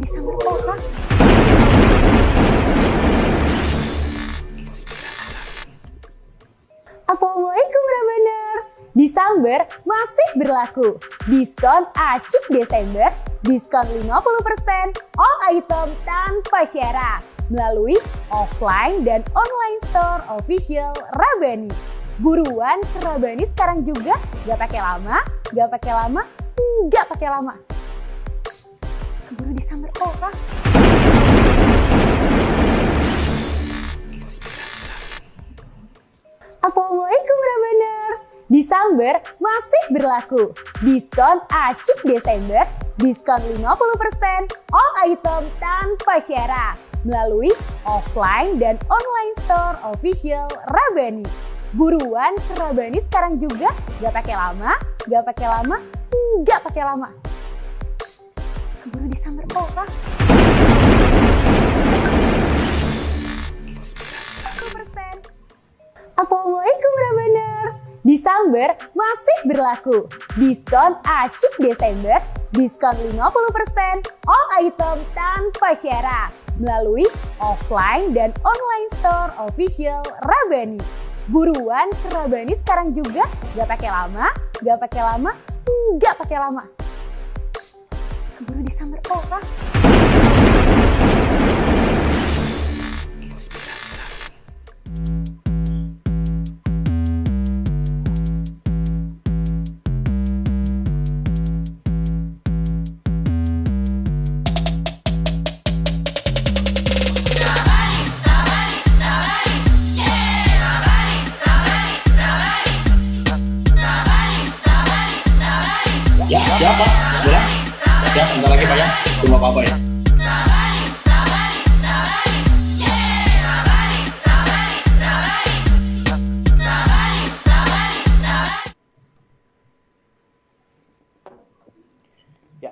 di summer kota. Assalamualaikum Rabaners. Disamber masih berlaku. Diskon asyik Desember, diskon 50% all item tanpa syarat melalui offline dan online store official Rabani. Buruan ke Rabani sekarang juga, gak pakai lama, gak pakai lama, gak pakai lama. Shh, keburu disamber kota. Assalamualaikum Rabaners. Disamber masih berlaku. Diskon asyik Desember, diskon 50% all item tanpa syarat melalui offline dan online store official Rabani. Buruan ke Rabani sekarang juga, gak pakai lama, gak pakai lama, gak pakai lama. Shh, keburu disamber kota. Assalamualaikum Rabaners. Disamber masih berlaku. Diskon asyik Desember, diskon 50% all item tanpa syarat melalui offline dan online store official Rabani. Buruan ke Rabani sekarang juga, gak pakai lama, gak pakai lama, gak pakai lama. Shh, keburu disamber kota. Ya, siap Pak. Silakan. Siap, bentar lagi Pak ya. Tunggu apa-apa ya.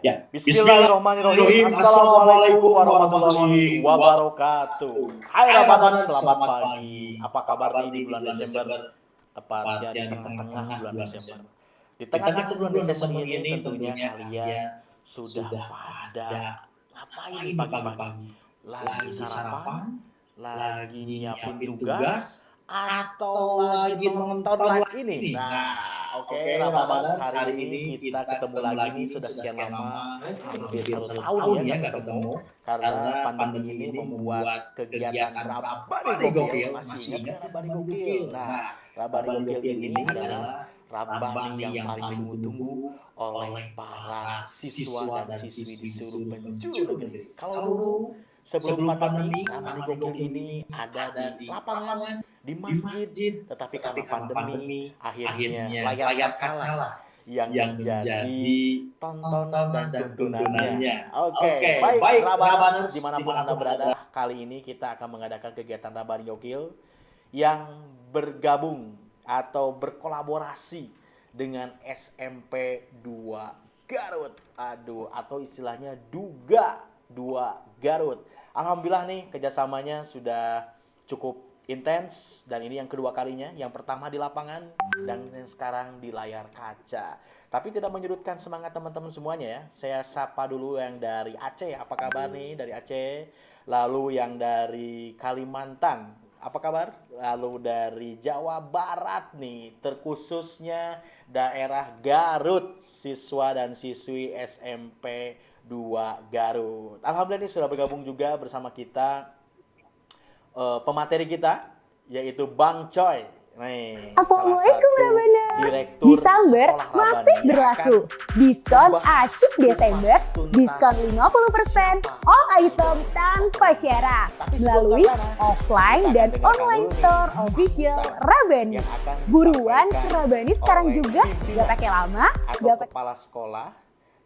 Ya. Bismillahirrahmanirrahim. Assalamualaikum warahmatullahi wabarakatuh. Hai Rabanan, selamat pagi. Apa kabar nih di bulan Desember? Tepatnya di tengah-tengah bulan Desember. Di tengah-tengah bulan Desember ini tentunya kalian sudah pada ngapain nih pagi-pagi? Lagi sarapan? Lagi nyiapin tugas? Atau lagi nonton live ini? Nah, oke, Ramadan hari ini kita ketemu lagi nih sudah sekian lama, hampir 1 tahun ya nggak ketemu, karena pandemi ini membuat kegiatan Rabani Gokil. Masih ingat Rabani Gokil? Nah, Rabani Gokil ini adalah Rabani yang paling ditunggu-tunggu oleh para siswa dan siswi di seluruh penjuru negeri. Kalau dulu sebelum pandemi, Rabani Gokil ini ada di lapangan, di masjid, tetapi karena pandemi, akhirnya layar kaca yang menjadi tontonan dan tuntunannya. Oke, baik Rabaners, dimanapun Anda berada, kali ini kita akan mengadakan kegiatan Rabani Gokil yang bergabung atau berkolaborasi dengan SMP 2 Garut. Aduh, atau istilahnya Duga 2 Garut. Alhamdulillah nih kerjasamanya sudah cukup intens dan ini yang kedua kalinya. Yang pertama di lapangan dan yang sekarang di layar kaca. Tapi tidak menyurutkan semangat teman-teman semuanya ya. Saya sapa dulu yang dari Aceh. Apa kabar nih dari Aceh? Lalu yang dari Kalimantan. Apa kabar? Lalu dari Jawa Barat nih, terkhususnya daerah Garut, siswa dan siswi SMP 2 Garut. Alhamdulillah ini sudah bergabung juga bersama kita pemateri kita, yaitu Bang Coy. Nih, Assalamualaikum Rabaners. Disamber masih berlaku. Diskon asyik Desember, diskon 50% all item tanpa syarat melalui offline dan online store official Rabani. Buruan ke Rabani sekarang juga, gak pakai lama, gak pakai kepala sekolah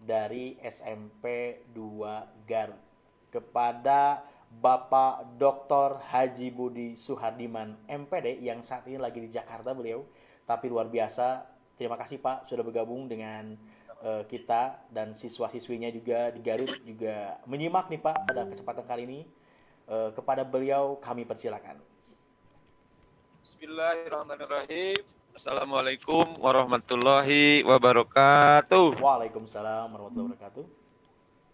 dari SMP 2 Garut kepada Bapak Dr. Haji Budi Suhardiman MPD yang saat ini lagi di Jakarta beliau, tapi luar biasa. Terima kasih Pak sudah bergabung dengan kita dan siswa-siswinya juga di Garut juga menyimak nih Pak pada kesempatan kali ini. Kepada beliau kami persilakan. Bismillahirrahmanirrahim. Assalamualaikum warahmatullahi wabarakatuh. Waalaikumsalam warahmatullahi wabarakatuh.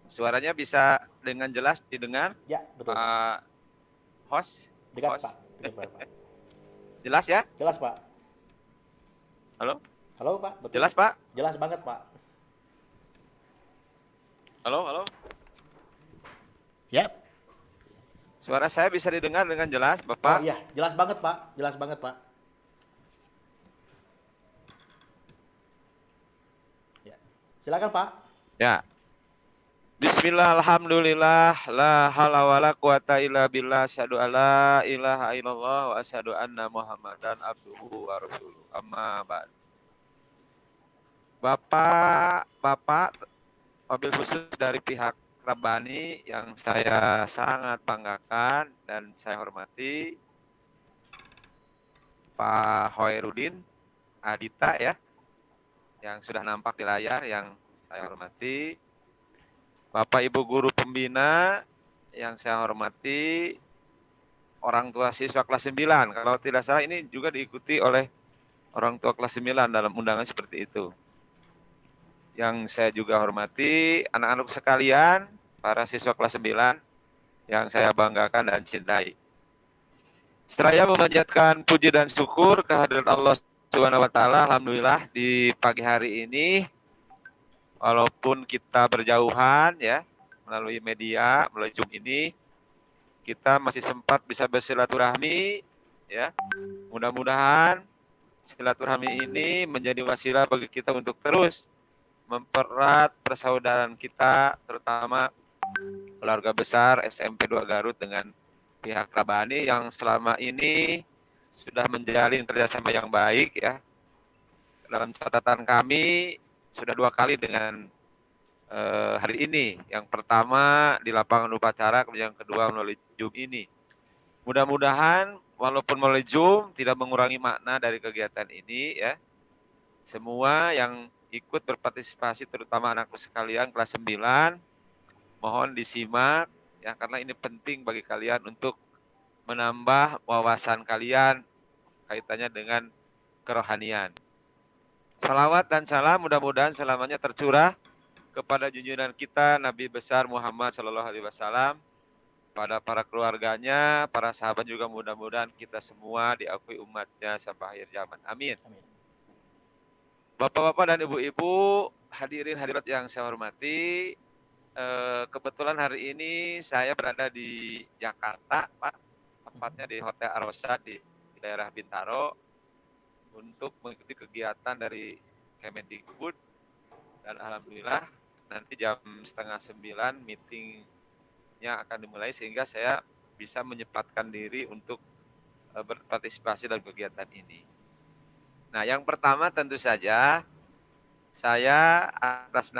Suaranya bisa dengan jelas didengar, Ya, betul. Pak host? Dekat, Host? Pak. Dekat, Pak. Jelas ya? Jelas, Pak. Halo? Halo, Pak. Betul. Jelas, Pak? Jelas banget, Pak. Halo, halo? Ya. Suara saya bisa didengar dengan jelas, Oh Bapak? iya, jelas banget, Pak. Jelas banget, Pak. Ya. Silakan, Pak. Ya. Bismillah, alhamdulillah, la haula wala quwata illa billah, asyhadu alla ilaha illallah wa asyhadu anna Muhammadan abduhu wa rasuluh. Amma ba'd. Bapak, wabil khusus dari pihak Rabbani yang saya sangat banggakan dan saya hormati, Pak Hoirudin Adita ya, yang sudah nampak di layar, yang saya hormati. Bapak Ibu guru pembina yang saya hormati, orang tua siswa kelas 9. Kalau tidak salah ini juga diikuti oleh orang tua kelas 9 dalam undangan seperti itu. Yang saya juga hormati, anak-anak sekalian, para siswa kelas 9 yang saya banggakan dan cintai. Seraya memanjatkan puji dan syukur kehadirat Allah Subhanahu wa taala, alhamdulillah di pagi hari ini walaupun kita berjauhan ya melalui media, melalui Zoom ini, kita masih sempat bisa bersilaturahmi ya. Mudah-mudahan silaturahmi ini menjadi wasilah bagi kita untuk terus mempererat persaudaraan kita, terutama keluarga besar SMP 2 Garut dengan pihak Rabbani yang selama ini sudah menjalin kerjasama yang baik ya. Dalam catatan kami sudah 2 kali dengan hari ini. Yang pertama di lapangan upacara, kemudian yang kedua melalui Zoom ini. Mudah-mudahan walaupun melalui Zoom tidak mengurangi makna dari kegiatan ini ya. Semua yang ikut berpartisipasi, terutama anakku sekalian kelas 9, mohon disimak ya, karena ini penting bagi kalian untuk menambah wawasan kalian kaitannya dengan kerohanian. Salawat dan salam mudah-mudahan selamanya tercurah kepada junjungan kita Nabi besar Muhammad Shallallahu Alaihi Wasallam, pada para keluarganya, para sahabat juga, mudah-mudahan kita semua diakui umatnya sampai akhir zaman. Amin. Bapak-bapak dan ibu-ibu, hadirin hadirat yang saya hormati, kebetulan hari ini saya berada di Jakarta, Pak, tepatnya di Hotel Arosa di daerah Bintaro, untuk mengikuti kegiatan dari Kemendikbud, dan alhamdulillah nanti jam 8:30 meetingnya akan dimulai, sehingga saya bisa menyempatkan diri untuk berpartisipasi dalam kegiatan ini. Nah, yang pertama tentu saja saya atas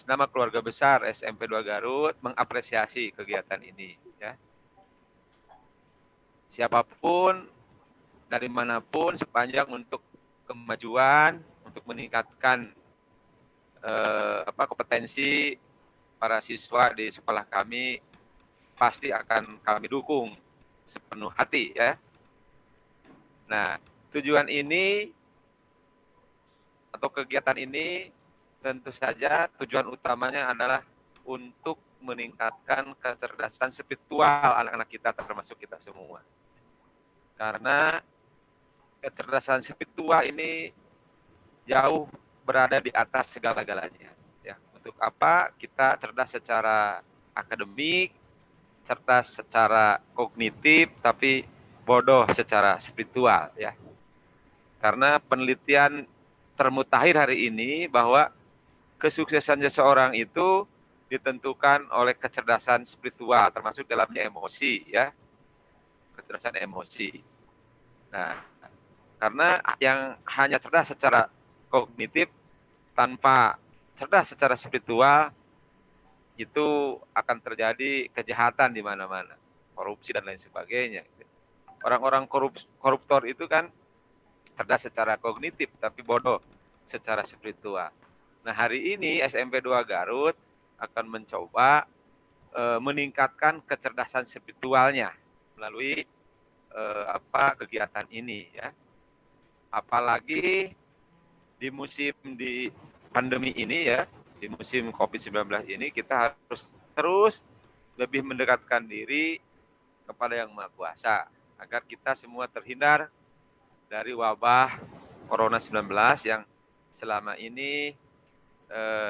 nama keluarga besar SMP 2 Garut mengapresiasi kegiatan ini ya. Siapapun dari manapun sepanjang untuk kemajuan, untuk meningkatkan kompetensi para siswa di sekolah kami, pasti akan kami dukung sepenuh hati ya. Nah, tujuan ini atau kegiatan ini tentu saja tujuan utamanya adalah untuk meningkatkan kecerdasan spiritual anak-anak kita, termasuk kita semua. Karena kecerdasan spiritual ini jauh berada di atas segala-galanya. Ya, untuk apa kita cerdas secara akademik, cerdas secara kognitif, tapi bodoh secara spiritual ya. Karena penelitian termutakhir hari ini bahwa kesuksesan seseorang itu ditentukan oleh kecerdasan spiritual, termasuk dalamnya emosi ya. Kecerdasan emosi. Nah, karena yang hanya cerdas secara kognitif tanpa cerdas secara spiritual, itu akan terjadi kejahatan di mana-mana, korupsi dan lain sebagainya. Orang-orang koruptor itu kan cerdas secara kognitif tapi bodoh secara spiritual. Nah, hari ini SMP 2 Garut akan mencoba meningkatkan kecerdasan spiritualnya melalui kegiatan ini ya. Apalagi di musim di pandemi ini ya, di musim COVID-19 ini kita harus terus lebih mendekatkan diri kepada Yang Maha Kuasa agar kita semua terhindar dari wabah Corona 19 yang selama ini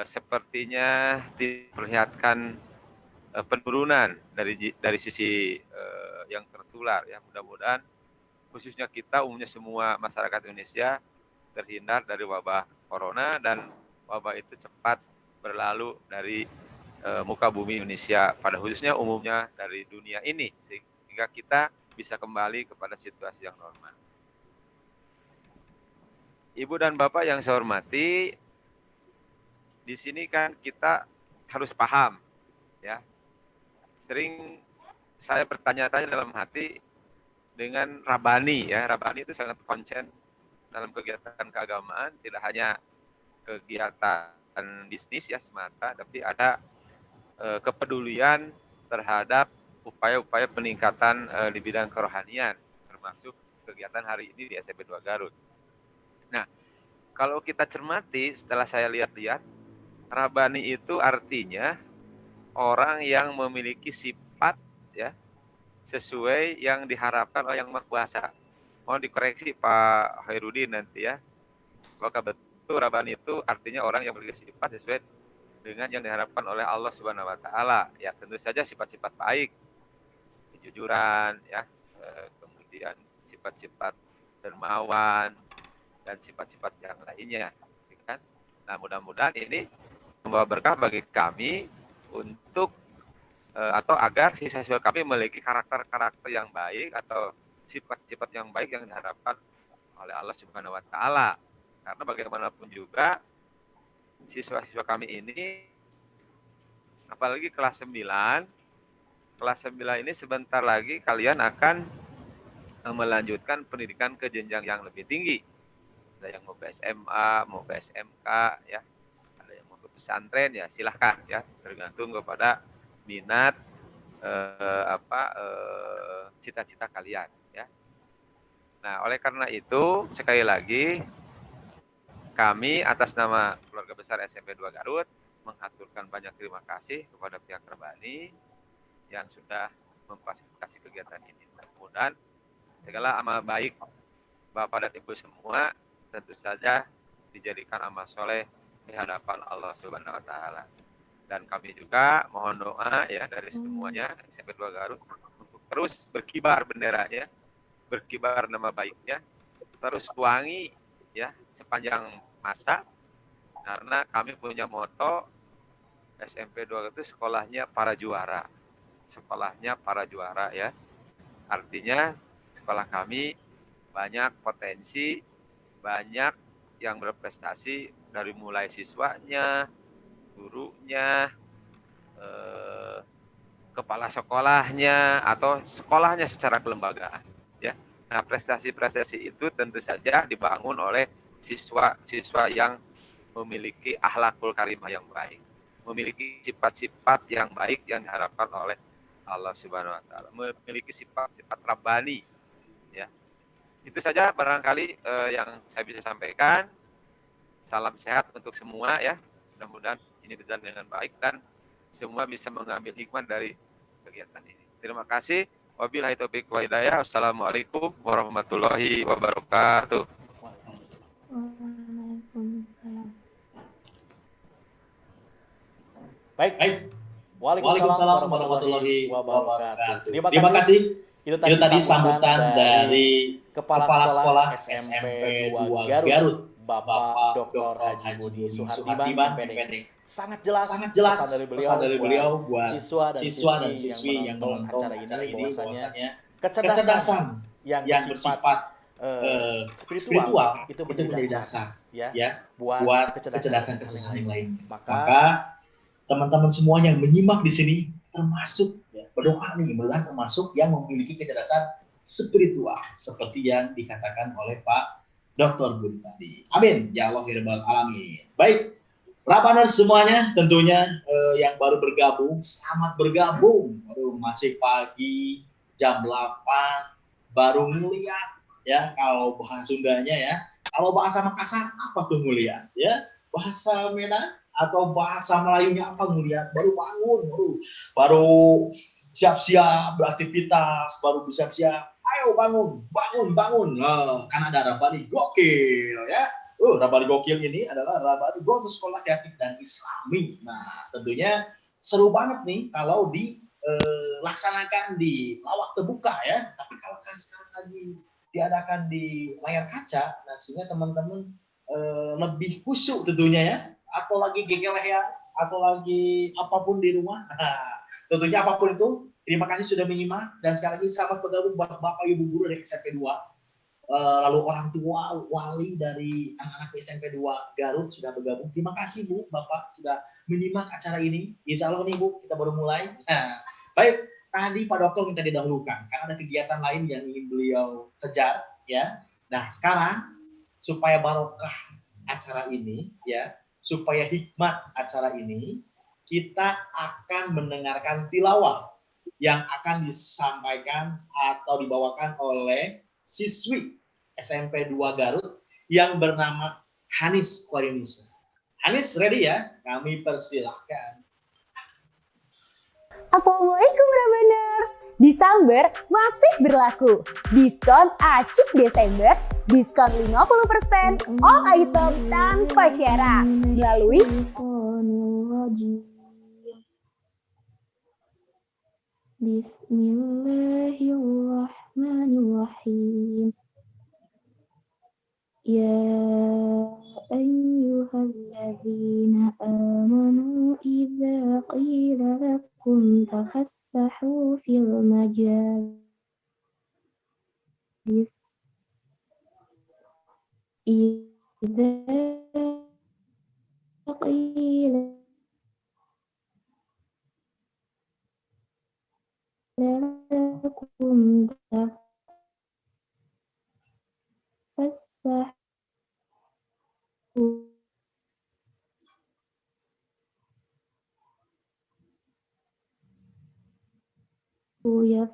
sepertinya diperlihatkan penurunan dari sisi yang tertular ya. Mudah-mudahan khususnya kita umumnya semua masyarakat Indonesia terhindar dari wabah corona dan wabah itu cepat berlalu dari muka bumi Indonesia, pada khususnya umumnya dari dunia ini, sehingga kita bisa kembali kepada situasi yang normal. Ibu dan Bapak yang saya hormati, di sini kan kita harus paham, ya. Sering saya bertanya-tanya dalam hati dengan Rabani, ya. Rabani itu sangat konsen dalam kegiatan keagamaan, tidak hanya kegiatan bisnis ya semata, tapi ada kepedulian terhadap upaya-upaya peningkatan di bidang kerohanian, termasuk kegiatan hari ini di SMP 2 Garut. Nah, kalau kita cermati, setelah saya lihat-lihat, Rabani itu artinya orang yang memiliki sifat ya sesuai yang diharapkan oleh Yang Maha Kuasa. Mohon dikoreksi Pak Hairudin nanti ya. Apakah betul Rabani itu artinya orang yang memiliki sifat sesuai dengan yang diharapkan oleh Allah Subhanahu wa taala? Ya, tentu saja sifat-sifat baik, kejujuran ya, kemudian sifat-sifat dermawan dan sifat-sifat yang lainnya, kan? Nah, mudah-mudahan ini membawa berkah bagi kami untuk atau agar siswa-siswa kami memiliki karakter-karakter yang baik atau sifat-sifat yang baik yang diharapkan oleh Allah Subhanahu wa taala. Karena bagaimanapun juga siswa-siswa kami ini apalagi kelas 9 ini sebentar lagi kalian akan melanjutkan pendidikan ke jenjang yang lebih tinggi. Ada yang mau ke SMA, mau ke SMK ya. Ada yang mau ke pesantren ya, silahkan ya, tergantung kepada minat cita-cita kalian ya. Nah, oleh karena itu sekali lagi kami atas nama keluarga besar SMP 2 Garut mengaturkan banyak terima kasih kepada pihak Rabani yang sudah memfasilitasi kegiatan ini. Mudah-mudahan segala amal baik Bapak dan Ibu semua tentu saja dijadikan amal soleh di hadapan Allah Subhanahu wa taala. Dan kami juga mohon doa ya dari semuanya SMP 2 Garut untuk terus berkibar benderanya, berkibar nama baiknya, terus tuangi ya sepanjang masa, karena kami punya moto SMP 2 itu sekolahnya para juara. Sekolahnya para juara ya. Artinya sekolah kami banyak potensi, banyak yang berprestasi dari mulai siswanya, gurunya, kepala sekolahnya atau sekolahnya secara kelembagaan ya. Nah, prestasi-prestasi itu tentu saja dibangun oleh siswa-siswa yang memiliki akhlakul karimah yang baik, memiliki sifat-sifat yang baik yang diharapkan oleh Allah Subhanahu wa taala, memiliki sifat-sifat Rabbani ya. Itu saja barangkali yang saya bisa sampaikan. Salam sehat untuk semua ya. Mudah-mudahan ini berjalan dengan baik dan semua bisa mengambil hikmah dari kegiatan ini. Terima kasih. Wabillahi taufiq wa hidayah. Assalamualaikum warahmatullahi wabarakatuh. Baik. Waalaikumsalam warahmatullahi wabarakatuh. Terima kasih. Itu tadi sambutan dari Kepala Sekolah SMP 2 Garut, Bapak Dr. Haji Budi Suhardiman, MPD. Sangat jelas pesan dari beliau buat siswa dan siswi yang menonton acara ini bahwasanya kecerdasan yang bersifat spiritual itu menjadi dasar ya buat kecerdasan yang lain. Maka teman-teman semua yang menyimak di sini termasuk berdoa nih, mudah-mudahan termasuk yang memiliki kecerdasan spiritual seperti yang dikatakan oleh Pak Dr. Budi tadi. Amin ya Allah ya Rabbal alamin. Baik, Rabaners semuanya tentunya yang baru bergabung, selamat bergabung. Masih pagi jam 8 baru mulia ya kalau bahasa Sundanya ya. Kalau bahasa Makassar apa tuh mulia ya? Bahasa Medan atau bahasa Melayunya apa ngelihat baru bangun, baru siap-siap beraktivitas, baru bersiap-siap, ayo bangun. Nah, kan ada Rabani Gokil ya. Rabani Gokil ini adalah Rabani Gokil Sekolah Kreatif dan Islami. Nah, tentunya seru banget nih kalau dilaksanakan di lawak terbuka ya. Tapi kalau sekarang lagi diadakan di layar kaca, nah sehingga teman-teman lebih khusyuk tentunya ya. Atau lagi gegeleh ya, atau lagi apapun di rumah. Tentunya apapun itu, terima kasih sudah menyimak. Dan sekali lagi selamat bergabung buat Bapak Ibu Guru dari SMP 2. Lalu orang tua, wali dari anak-anak SMP 2 Garut sudah bergabung. Terima kasih Bu, Bapak sudah menyimak acara ini. Insya Allah nih Bu, kita baru mulai. Nah, baik, tadi Pak Dokter minta didahulukan, karena ada kegiatan lain yang ingin beliau kejar. Ya. Nah, sekarang supaya barokah acara ini, ya, supaya hikmat acara ini, kita akan mendengarkan tilawah yang akan disampaikan atau dibawakan oleh siswi SMP 2 Garut yang bernama Hanis Korinisa. Hanis, ready ya? Kami persilahkan. Assalamualaikum Rabaners. Disamber masih berlaku. Diskon asyik Desember, diskon 50% all item tanpa syarat melalui Bismillahirrahmanirrahim. Ya ayyuhalladzina amanu idza qila lakum tafassahu fil majalis idza qila lakum tafassahu ya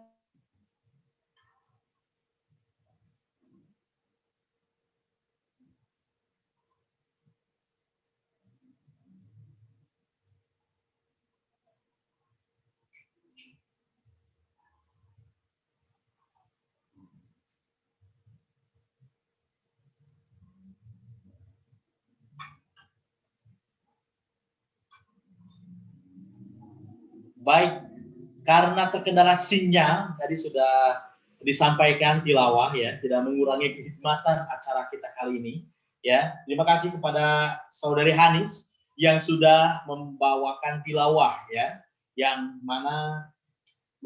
Baik, karena terkendala sinyal, tadi sudah disampaikan tilawah ya, tidak mengurangi kekhidmatan acara kita kali ini. Ya, terima kasih kepada Saudari Hanis yang sudah membawakan tilawah ya, yang mana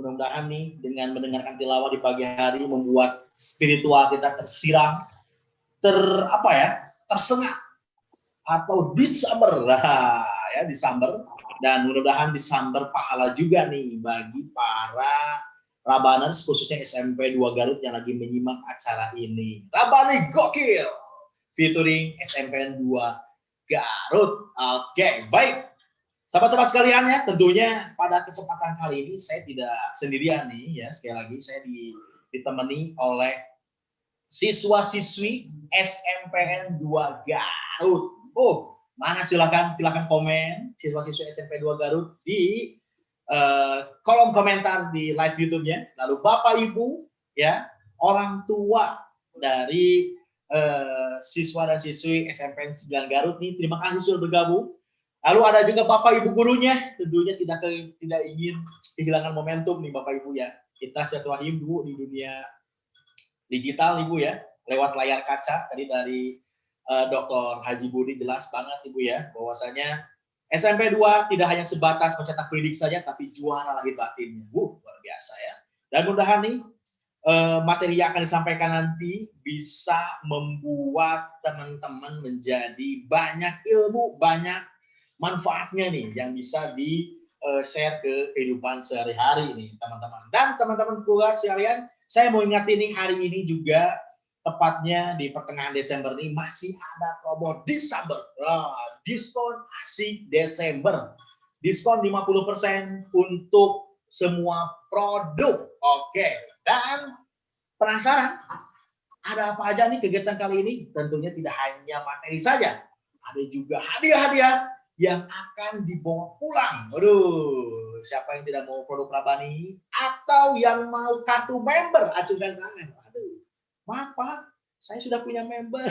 mudah-mudahan nih dengan mendengarkan tilawah di pagi hari membuat spiritual kita tersiram, tersengat atau disamber, ya disamber. Dan mudah-mudahan disamber pahala juga nih bagi para Rabaners khususnya SMP 2 Garut yang lagi menyimak acara ini. Rabani Gokil featuring SMP 2 Garut. Oke, baik. Sahabat-sahabat sekalian ya, tentunya pada kesempatan kali ini saya tidak sendirian nih ya. Sekali lagi saya ditemani oleh siswa-siswi SMPN 2 Garut. Mana silakan komen siswa-siswa SMP 2 Garut di kolom komentar di live YouTube-nya. Lalu Bapak Ibu ya, orang tua dari siswa dan siswi SMP 9 Garut nih, terima kasih sudah bergabung. Lalu ada juga Bapak Ibu gurunya, tentunya tidak ingin kehilangan momentum nih Bapak Ibu ya. Kita silaturahim dulu di dunia digital Ibu ya, lewat layar kaca tadi dari Dr. Haji Budi jelas banget Ibu ya, bahwasanya SMP 2 tidak hanya sebatas mencetak pendidik saja, tapi juara lahir batinnya. Luar biasa ya. Dan mudah-mudahan nih materi yang akan disampaikan nanti bisa membuat teman-teman menjadi banyak ilmu, banyak manfaatnya nih yang bisa di-share ke kehidupan sehari-hari nih teman-teman. Dan teman-teman keluarga sekalian, saya mau ingatin nih hari ini juga tepatnya di pertengahan Desember ini masih ada promo Disamber. Diskon asyik Desember. Diskon 50% untuk semua produk. Oke. Dan penasaran ada apa aja nih kegiatan kali ini? Tentunya tidak hanya materi saja. Ada juga hadiah-hadiah yang akan dibawa pulang. Waduh, siapa yang tidak mau produk Rabani? Atau yang mau kartu member? Acungkan tangan. Aduh, maaf Pak, saya sudah punya member.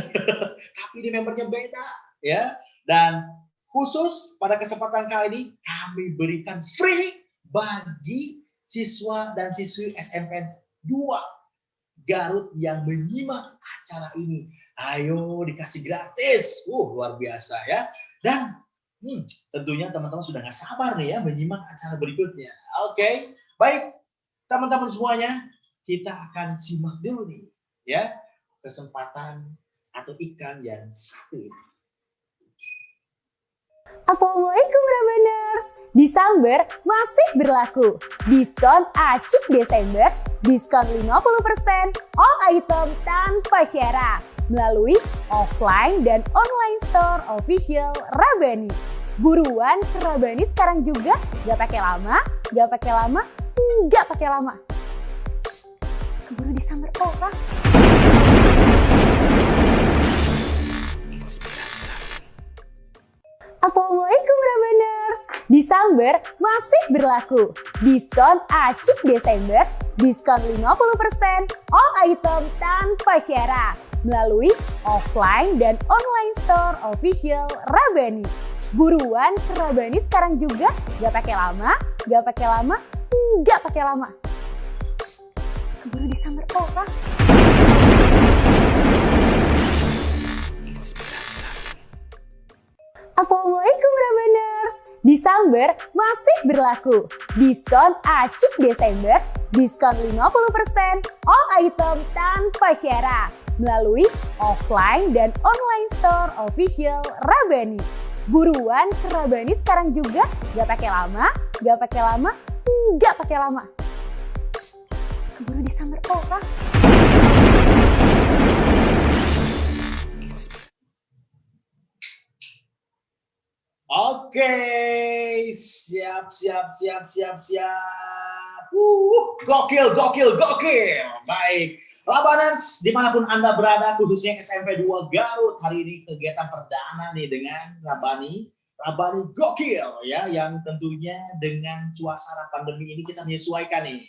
Tapi ini membernya beda. Ya. Dan khusus pada kesempatan kali ini, kami berikan free bagi siswa dan siswi SMPN 2 Garut yang menyimak acara ini. Ayo dikasih gratis. Luar biasa ya. Dan tentunya teman-teman sudah nggak sabar nih ya menyimak acara berikutnya. Oke, baik teman-teman semuanya, kita akan simak dulu nih ya kesempatan atau iklan yang satu ini. Assalamualaikum Rabaners, Disamber masih berlaku. Diskon asyik Desember, diskon 50% all item tanpa syarat melalui offline dan online store official Rabani. Buruan ke Rabani sekarang juga, gak pakai lama, gak pakai lama, gak pakai lama. Shh, keburu disamber orang. Assalamualaikum Rabaners, Disamber masih berlaku. Diskon asyik Desember, diskon 50% all item tanpa syarat melalui offline dan online store official Rabani. Buruan ke Rabani sekarang juga, gak pakai lama, gak pakai lama, gak pakai lama. Shh, keburu disamber orang. Assalamualaikum Rabaners, Disamber masih berlaku. Diskon asyik Desember, diskon 50% all item tanpa syarat melalui offline dan online store official Rabani. Buruan ke Rabani sekarang juga, gak pakai lama, gak pakai lama, gak pakai lama. Shh, keburu disamber orang. Oke, siap. Gokil. Baik, Rabaners dimanapun Anda berada, khususnya SMP 2 Garut, hari ini kegiatan perdana nih dengan Rabani gokil ya, yang tentunya dengan suasana pandemi ini kita menyesuaikan nih.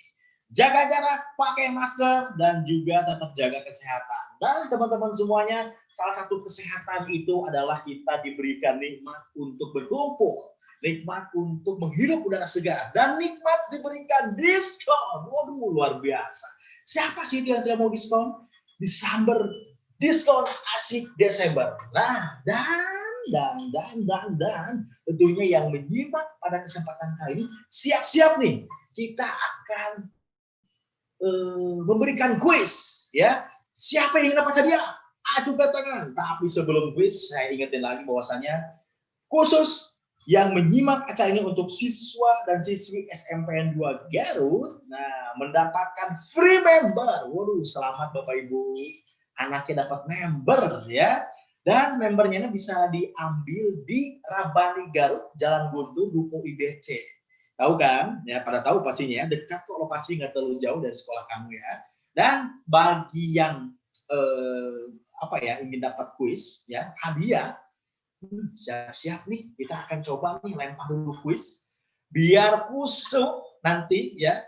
Jaga jarak, pakai masker, dan juga tetap jaga kesehatan. Dan teman-teman semuanya, salah satu kesehatan itu adalah kita diberikan nikmat untuk berkumpul, nikmat untuk menghirup udara segar, dan nikmat diberikan diskon. Waduh, luar biasa. Siapa sih yang tidak mau diskon? Disamber diskon asyik Desember. Nah, dan tentunya yang menyimak pada kesempatan kali ini, siap-siap nih, kita akan memberikan kuis ya. Siapa yang ingin dapat hadiah? Acungkan tangan. Tapi sebelum kuis, saya ingetin lagi bahwasanya khusus yang menyimak acara ini untuk siswa dan siswi SMPN 2 Garut, nah mendapatkan free member. Waduh, selamat Bapak Ibu. Anaknya dapat member ya. Dan membernya ini bisa diambil di Rabani Garut, Jalan Buntu, Dukuh IBC. Tahu kan? Ya, pada tahu pastinya. Dekat kok, lokasi nggak terlalu jauh dari sekolah kamu ya. Dan bagi yang ingin dapat kuis ya, hadiah, siap-siap nih, kita akan coba nih lempar dulu kuis biar kusuk nanti ya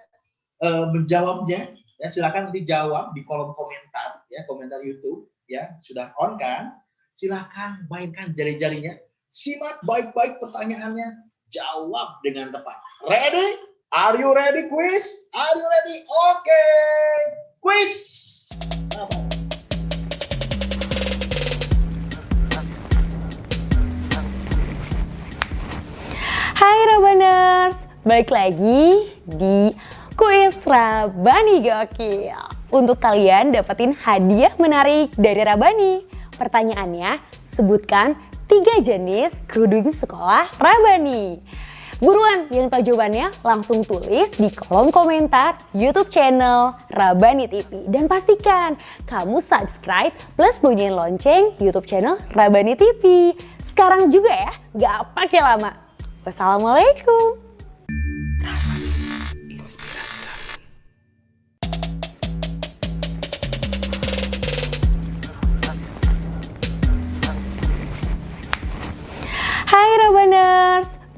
menjawabnya ya. Silakan nanti jawab di kolom komentar ya, komentar YouTube ya. Sudah on kan? Silakan mainkan jari-jarinya, simak baik-baik pertanyaannya, jawab dengan tepat. Ready? Are you ready, quiz? Are you ready? Oke, quiz. Hai Rabaners, balik lagi di kuis Rabani Gokil. Untuk kalian dapetin hadiah menarik dari Rabani. Pertanyaannya, sebutkan 3 jenis kerudung sekolah Rabani. Buruan yang tahu jawabannya langsung tulis di kolom komentar YouTube channel Rabani TV. Dan pastikan kamu subscribe plus bunyiin lonceng YouTube channel Rabani TV. Sekarang juga ya, gak pakai lama. Wassalamualaikum. Hai Rabaners.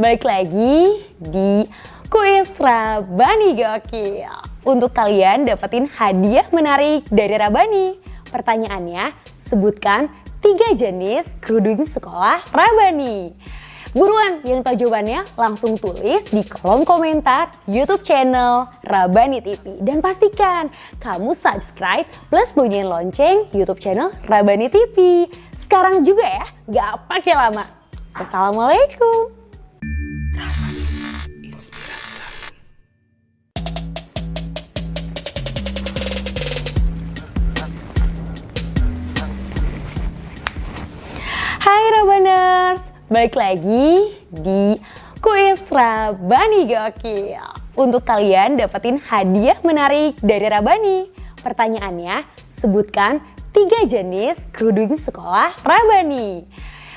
balik lagi di Kuis Rabani Gokil. Untuk kalian dapetin hadiah menarik dari Rabani. Pertanyaannya, sebutkan 3 jenis kerudung sekolah Rabani. Buruan, yang tahu jawabannya langsung tulis di kolom komentar YouTube channel Rabani TV. Dan pastikan kamu subscribe plus bunyiin lonceng YouTube channel Rabani TV. Sekarang juga ya, gak pakai lama. Wassalamualaikum. Hai Rabaners, balik lagi di Kuis Rabani Gokil. Untuk kalian dapetin hadiah menarik dari Rabani. Pertanyaannya, sebutkan 3 jenis kerudung sekolah Rabani.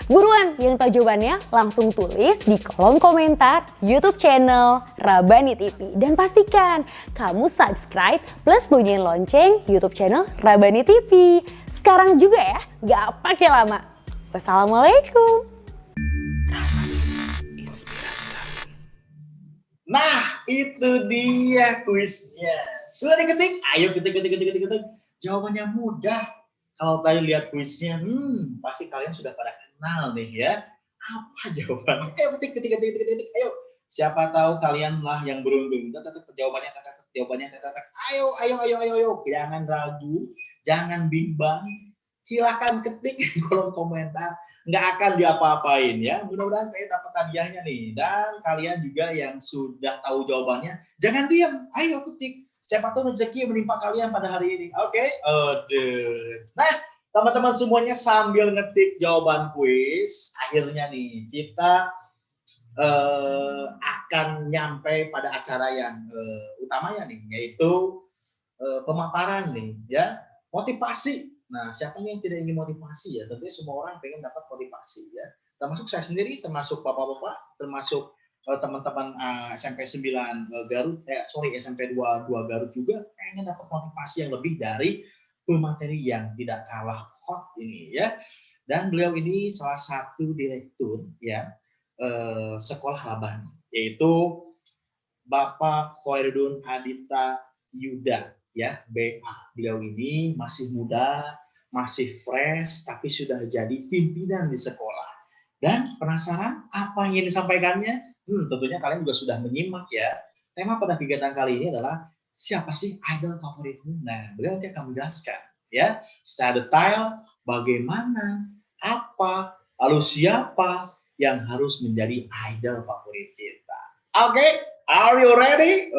Buruan, yang tahu jawabannya langsung tulis di kolom komentar YouTube channel Rabani TV. Dan pastikan kamu subscribe plus bunyiin lonceng YouTube channel Rabani TV. Sekarang juga ya, gak pakai lama. Wassalamualaikum. Nah, itu dia kuisnya. Sudah diketik? Ayo ketik. Jawabannya mudah. Kalau tadi lihat kuisnya, pasti kalian sudah pada kenal nih ya. Apa jawabannya? Ayo ketik. Ayo. Siapa tahu kalian lah yang beruntung. Jawabannya. Ayo. Jangan ragu, jangan bimbang. Silahkan ketik di kolom komentar. Nggak akan diapa-apain ya. Mudah-mudahan kalian dapat hadiahnya nih. Dan kalian juga yang sudah tahu jawabannya, jangan diam. Ayo ketik. Siapa tahu rezeki menimpa kalian pada hari ini. Oke? Nah, teman-teman semuanya sambil ngetik jawaban kuis, akhirnya nih kita akan nyampe pada acara yang utamanya nih, yaitu pemaparan nih ya, motivasi. Nah, siapa yang tidak ingin motivasi ya? Tentunya semua orang pengen dapat motivasi ya. Termasuk saya sendiri, termasuk bapak-bapak, termasuk teman-teman SMP 9 Garut, SMP 2 Garut juga pengen dapat motivasi yang lebih dari pemateri yang tidak kalah hot ini ya. Dan beliau ini salah satu direktur ya sekolah Rabani, yaitu Bapak Khoirudin Adita Yuda ya, BA. Beliau ini masih muda, masih fresh, tapi sudah jadi pimpinan di sekolah. Dan penasaran apa yang disampaikannya? Tentunya kalian juga sudah menyimak ya. Tema pada kegiatan kali ini adalah siapa sih idol favoritmu? Nah, beliau nanti akan menjelaskan ya secara detail bagaimana, apa, lalu siapa yang harus menjadi idol favorit kita. Oke, are you ready?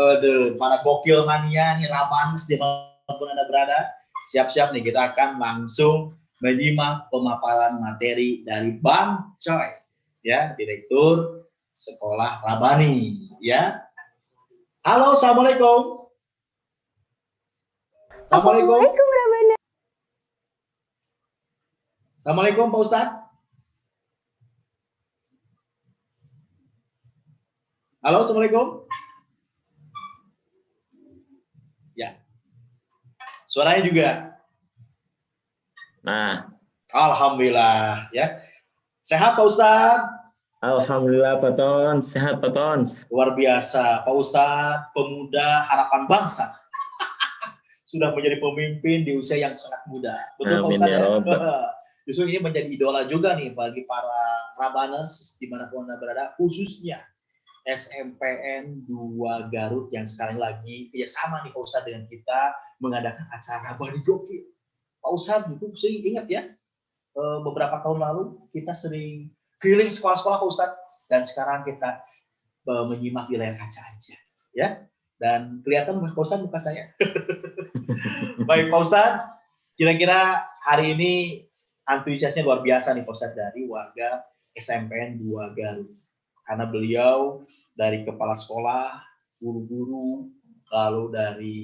Para gokil mania nih, Rabanis dimanapun Anda berada, siap-siap nih, kita akan langsung menyimak pemaparan materi dari Bang Coy ya, Direktur Sekolah Rabani ya. Halo, assalamualaikum. Assalamualaikum Rabana. Assalamualaikum Pak Ustadz. Halo, assalamualaikum. Ya, suaranya juga. Nah, alhamdulillah ya. Sehat Pak Ustadz? alhamdulillah Pak Tons, sehat Pak Tons. Luar biasa Pak Ustadz, pemuda harapan bangsa. Sudah menjadi pemimpin di usia yang sangat muda. Betul Pak Ustadz ya? Justru ini menjadi idola juga nih bagi para Rabaners dimanapun Anda berada, khususnya SMPN 2 Garut yang sekarang lagi kerjasama nih Pak Ustadz dengan kita mengadakan acara Rabani Gokil. Pak Ustadz itu sering ingat ya, beberapa tahun lalu kita sering keliling sekolah-sekolah Pak Ustadz, dan sekarang kita menyimak di layar kaca aja ya, dan kelihatan Pak Ustadz muka saya. Baik Pak Ustadz, kira-kira hari ini antusiasnya luar biasa nih Pak Ustadz dari warga SMPN 2 Garut, karena beliau dari kepala sekolah, guru-guru, lalu dari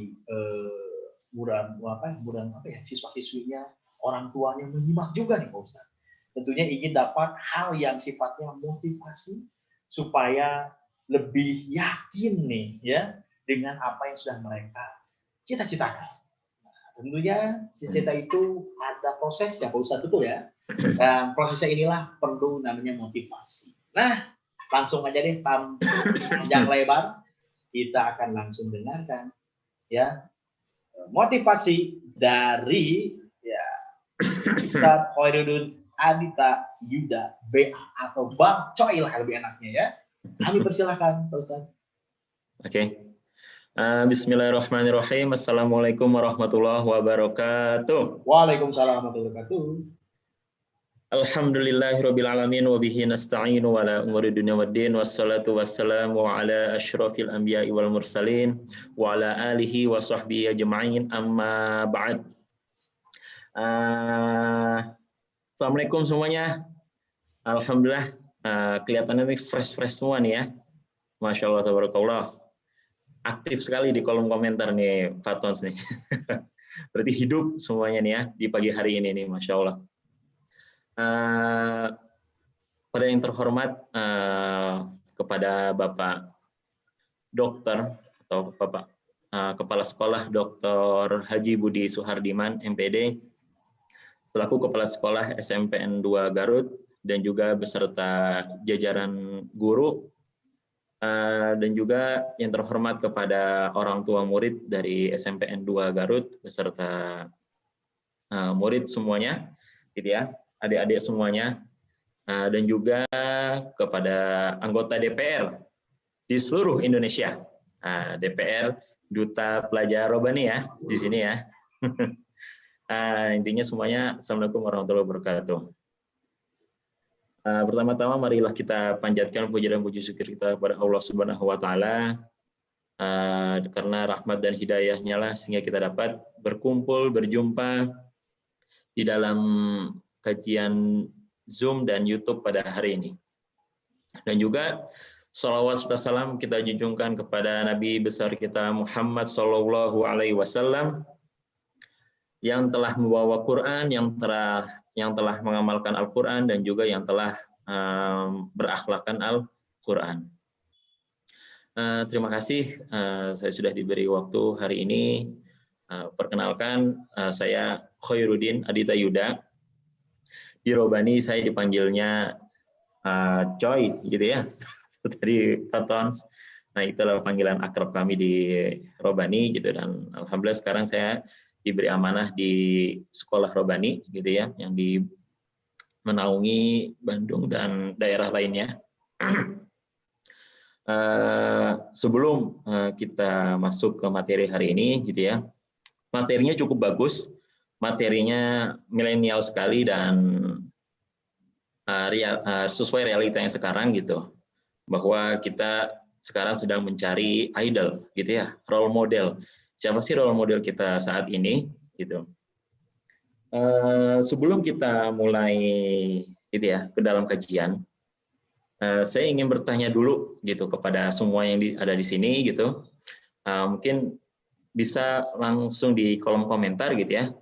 siswa-siswinya, orang tuanya menyimak juga nih Pak Ustadz. Tentunya ingin dapat hal yang sifatnya motivasi supaya lebih yakin nih ya dengan apa yang sudah mereka cita-citakan. Nah, tentunya cita-cita itu ada prosesnya Pak Ustadz, betul ya. Dan prosesnya inilah perlu namanya motivasi. Nah, langsung aja deh panjang lebar kita akan langsung dengarkan ya motivasi dari ya Ustaz Khairuddin Adita Yuda BA atau Bang Coy lah lebih enaknya ya. Kami persilahkan Pak Ustaz. Oke. Bismillahirrahmanirrahim. Assalamualaikum warahmatullahi wabarakatuh. Waalaikumsalam warahmatullahi wabarakatuh. Alhamdulillahirabbil alamin wa bihi nasta'inu ala umuri dunya waddin wassalatu wassalamu ala asyrafil anbiya'i wal mursalin wa ala alihi wa sahbihi ajma'in amma ba'd. Assalamualaikum semuanya. Alhamdulillah kelihatannya ini fresh semua nih ya. Masya Allah tabarakallah. Aktif sekali di kolom komentar nih Fatons nih. Berarti hidup semuanya nih ya di pagi hari ini nih, Masya Allah. Pada yang terhormat kepada Bapak Dokter atau Bapak Kepala Sekolah Dr. Haji Budi Suhardiman MPD selaku Kepala Sekolah SMPN 2 Garut dan juga beserta jajaran guru dan juga yang terhormat kepada orang tua murid dari SMPN 2 Garut beserta murid semuanya gitu ya, adik-adik semuanya, dan juga kepada anggota DPR di seluruh Indonesia. DPR Duta Pelajar Robani ya di sini ya. Intinya semuanya Assalamualaikum warahmatullahi wabarakatuh. Pertama-tama marilah kita panjatkan puji dan puji syukur kita kepada Allah Subhanahu wa taala karena rahmat dan hidayahnya lah sehingga kita dapat berkumpul berjumpa di dalam kajian Zoom dan YouTube pada hari ini. Dan juga shalawat serta salam kita junjungkan kepada Nabi besar kita Muhammad Sallallahu Alaihi Wasallam yang telah membawa Quran, yang telah mengamalkan Al-Quran dan juga yang telah berakhlakkan Al-Quran. Terima kasih saya sudah diberi waktu hari ini. Perkenalkan saya Khairuddin Adita Yuda. Di Robani saya dipanggilnya Coy gitu ya. Tadi Fatons. Nah, itulah panggilan akrab kami di Robani gitu, dan alhamdulillah sekarang saya diberi amanah di sekolah Robani gitu ya, yang di menaungi Bandung dan daerah lainnya. Sebelum kita masuk ke materi hari ini gitu ya, materinya cukup bagus, materinya milenial sekali dan sesuai realita yang sekarang gitu, bahwa kita sekarang sedang mencari idol gitu ya, role model. Siapa sih role model kita saat ini gitu. Sebelum kita mulai gitu ya ke dalam kajian, saya ingin bertanya dulu gitu kepada semua yang ada di sini gitu. Mungkin bisa langsung di kolom komentar gitu ya.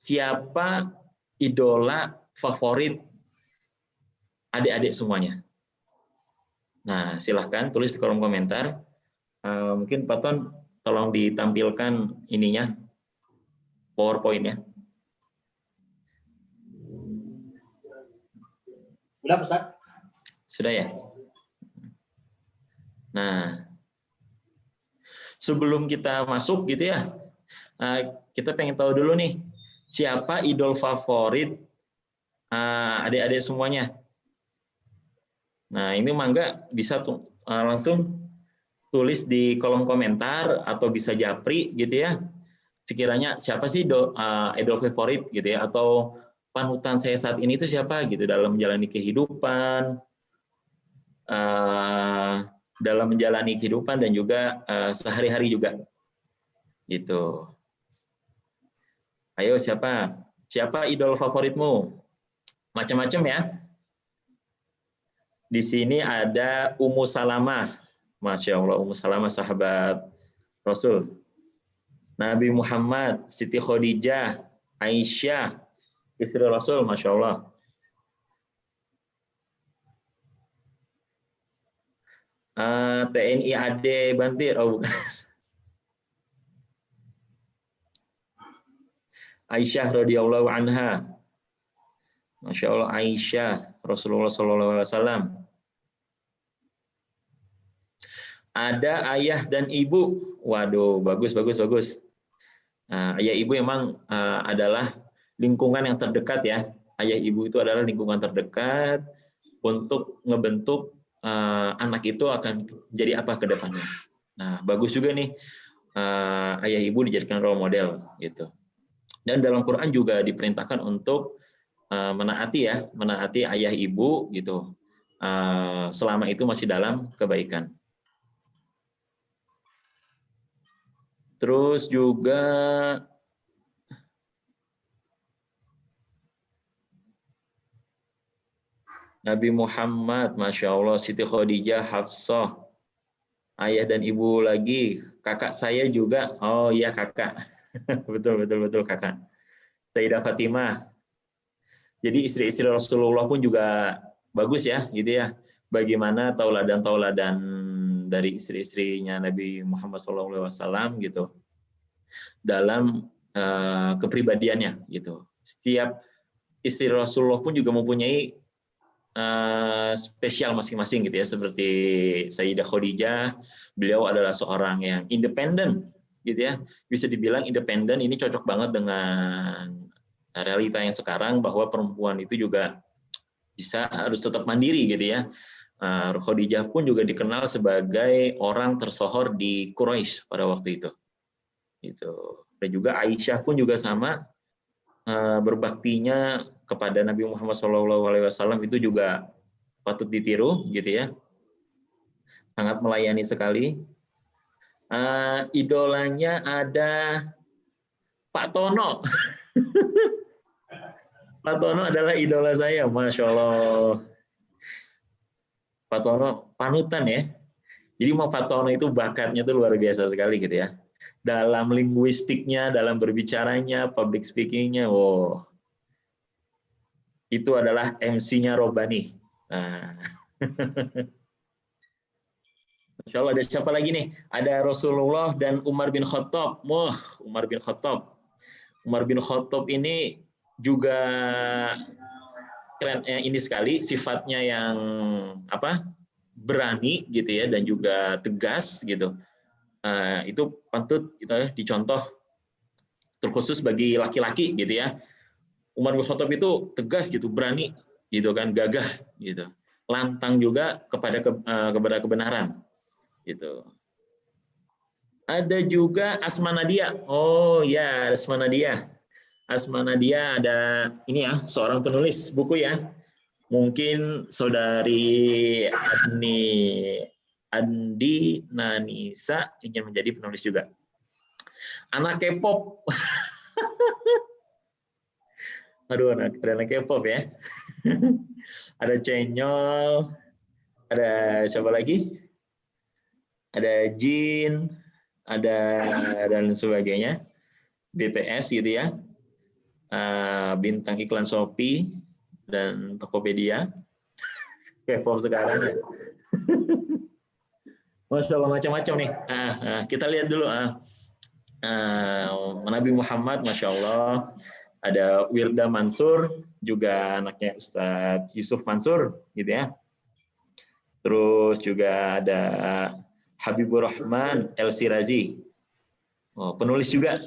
Siapa idola favorit adik-adik semuanya? Nah, silahkan tulis di kolom komentar. Mungkin Pak Ton tolong ditampilkan ininya, PowerPoint-nya. Sudah, Ustaz? Sudah ya? Nah, sebelum kita masuk gitu ya, kita pengen tahu dulu nih, siapa idol favorit adik-adik semuanya? Nah, ini mangga bisa langsung tulis di kolom komentar atau bisa japri gitu ya. Sekiranya siapa sih idol favorit gitu ya, atau panutan saya saat ini itu siapa gitu dalam menjalani kehidupan, dan juga sehari-hari juga gitu. Ayo siapa idol favoritmu? Macam-macam ya. Di sini ada Ummu Salamah, Masya Allah, Ummu Salamah sahabat Rasul, Nabi Muhammad, Siti Khadijah, Aisyah, istri Rasul, Masya Allah. TNI AD Bantir, oh bukan. Aisyah radhiyallahu anha. Masya Allah, Aisyah, Rasulullah SAW. Ada ayah dan ibu. Waduh, bagus. Nah, ayah ibu memang adalah lingkungan yang terdekat ya. Ayah ibu itu adalah lingkungan terdekat untuk ngebentuk anak itu akan jadi apa ke depannya. Nah, bagus juga nih ayah ibu dijadikan role model gitu. Dan dalam Quran juga diperintahkan untuk menaati ayah ibu gitu. Selama itu masih dalam kebaikan. Terus juga Nabi Muhammad, Masya Allah, Siti Khadijah, Hafsah, ayah dan ibu lagi, kakak saya juga, oh iya kakak, betul kakak, Sayyidah Fatimah. Jadi istri-istri Rasulullah pun juga bagus ya, gitu ya. Bagaimana tauladan-tauladan dari istri-istrinya Nabi Muhammad SAW gitu, dalam kepribadiannya gitu. Setiap istri Rasulullah pun juga mempunyai spesial masing-masing gitu ya, seperti Sayyidah Khadijah, beliau adalah seorang yang independen gitu ya, bisa dibilang independen. Ini cocok banget dengan realita yang sekarang bahwa perempuan itu juga harus tetap mandiri gitu ya. Khadijah pun juga dikenal sebagai orang tersohor di Quraisy pada waktu itu. Gitu. Dan juga Aisyah pun juga sama, berbaktinya kepada Nabi Muhammad SAW itu juga patut ditiru gitu ya, sangat melayani sekali. Idolanya ada Pak Tono. Pak Tono adalah idola saya, Masya Allah. Pak Tono panutan ya. Jadi Pak Tono itu bakatnya tuh luar biasa sekali gitu ya. Dalam linguistiknya, dalam berbicaranya, public speaking-nya, wow. Itu adalah MC-nya Robani. Nah. Masya Allah, ada siapa lagi nih? Ada Rasulullah dan Umar bin Khattab. Wah, Umar bin Khattab. Umar bin Khattab ini juga keren, ini sekali, sifatnya yang berani gitu ya, dan juga tegas gitu. Itu patut gitu ya, dicontoh terkhusus bagi laki-laki gitu ya. Umar bin Khattab itu tegas gitu, berani gitu kan, gagah gitu, lantang juga kepada kebenaran gitu. Ada juga Asma Nadia. Oh ya, Asma Nadia. Asma Nadia ada ini ya, seorang penulis buku ya. Mungkin saudari Andi Nanisa ingin menjadi penulis juga. Anak K-pop. Aduh, ada anak K-pop ya. Ada Cenyol, ada siapa lagi? Ada Jin, ada dan sebagainya. BTS gitu ya. Bintang iklan Shopee dan Tokopedia. K-pop sekarang ya. Masya Allah, macam-macam nih. Kita lihat dulu. Nabi Muhammad, Masya Allah. Ada Wirda Mansur, juga anaknya Ustadz Yusuf Mansur, gitu ya. Terus juga ada Habibur Rahman El Sirazi, penulis juga,